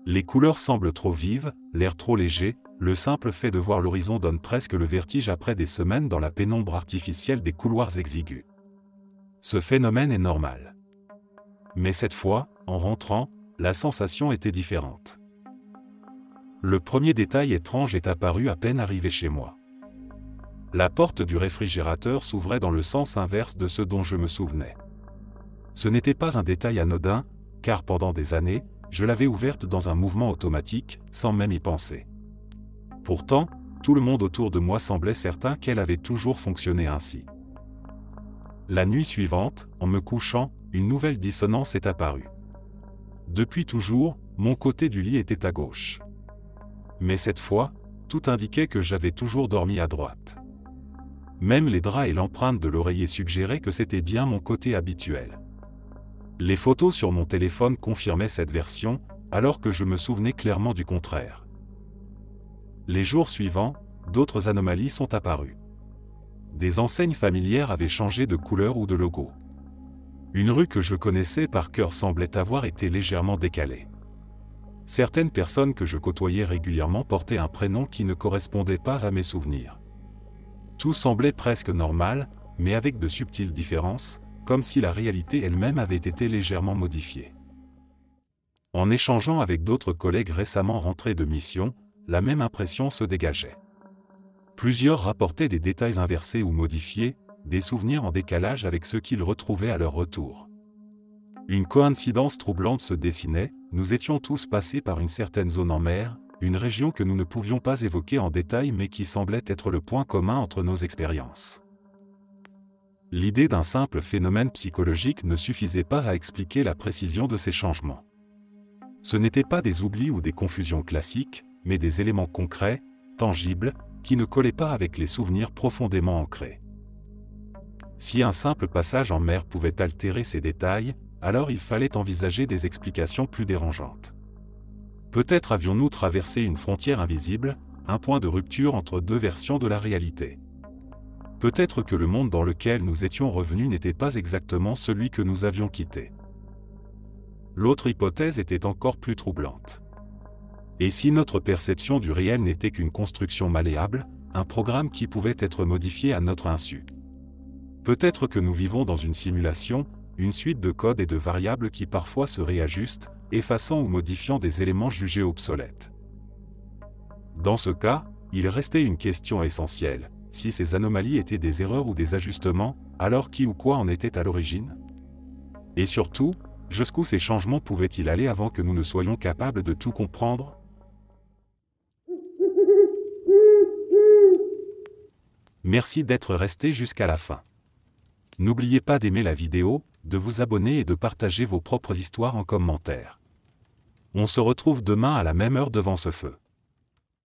Les couleurs semblent trop vives, l'air trop léger, le simple fait de voir l'horizon donne presque le vertige après des semaines dans la pénombre artificielle des couloirs exigus. Ce phénomène est normal. Mais cette fois, en rentrant, la sensation était différente. Le premier détail étrange est apparu à peine arrivé chez moi. La porte du réfrigérateur s'ouvrait dans le sens inverse de ce dont je me souvenais. Ce n'était pas un détail anodin, car pendant des années, je l'avais ouverte dans un mouvement automatique, sans même y penser. Pourtant, tout le monde autour de moi semblait certain qu'elle avait toujours fonctionné ainsi. La nuit suivante, en me couchant, une nouvelle dissonance est apparue. Depuis toujours, mon côté du lit était à gauche. Mais cette fois, tout indiquait que j'avais toujours dormi à droite. Même les draps et l'empreinte de l'oreiller suggéraient que c'était bien mon côté habituel. Les photos sur mon téléphone confirmaient cette version, alors que je me souvenais clairement du contraire. Les jours suivants, d'autres anomalies sont apparues. Des enseignes familières avaient changé de couleur ou de logo. Une rue que je connaissais par cœur semblait avoir été légèrement décalée. Certaines personnes que je côtoyais régulièrement portaient un prénom qui ne correspondait pas à mes souvenirs. Tout semblait presque normal, mais avec de subtiles différences, comme si la réalité elle-même avait été légèrement modifiée. En échangeant avec d'autres collègues récemment rentrés de mission, la même impression se dégageait. Plusieurs rapportaient des détails inversés ou modifiés, des souvenirs en décalage avec ceux qu'ils retrouvaient à leur retour. Une coïncidence troublante se dessinait, nous étions tous passés par une certaine zone en mer, une région que nous ne pouvions pas évoquer en détail mais qui semblait être le point commun entre nos expériences. L'idée d'un simple phénomène psychologique ne suffisait pas à expliquer la précision de ces changements. Ce n'étaient pas des oublis ou des confusions classiques, mais des éléments concrets, tangibles, qui ne collaient pas avec les souvenirs profondément ancrés. Si un simple passage en mer pouvait altérer ces détails, alors il fallait envisager des explications plus dérangeantes. Peut-être avions-nous traversé une frontière invisible, un point de rupture entre deux versions de la réalité. Peut-être que le monde dans lequel nous étions revenus n'était pas exactement celui que nous avions quitté. L'autre hypothèse était encore plus troublante. Et si notre perception du réel n'était qu'une construction malléable, un programme qui pouvait être modifié à notre insu. Peut-être que nous vivons dans une simulation, une suite de codes et de variables qui parfois se réajustent, effaçant ou modifiant des éléments jugés obsolètes. Dans ce cas, il restait une question essentielle. Si ces anomalies étaient des erreurs ou des ajustements, alors qui ou quoi en était à l'origine? Et surtout, jusqu'où ces changements pouvaient-ils aller avant que nous ne soyons capables de tout comprendre? Merci d'être resté jusqu'à la fin. N'oubliez pas d'aimer la vidéo, de vous abonner et de partager vos propres histoires en commentaire. On se retrouve demain à la même heure devant ce feu.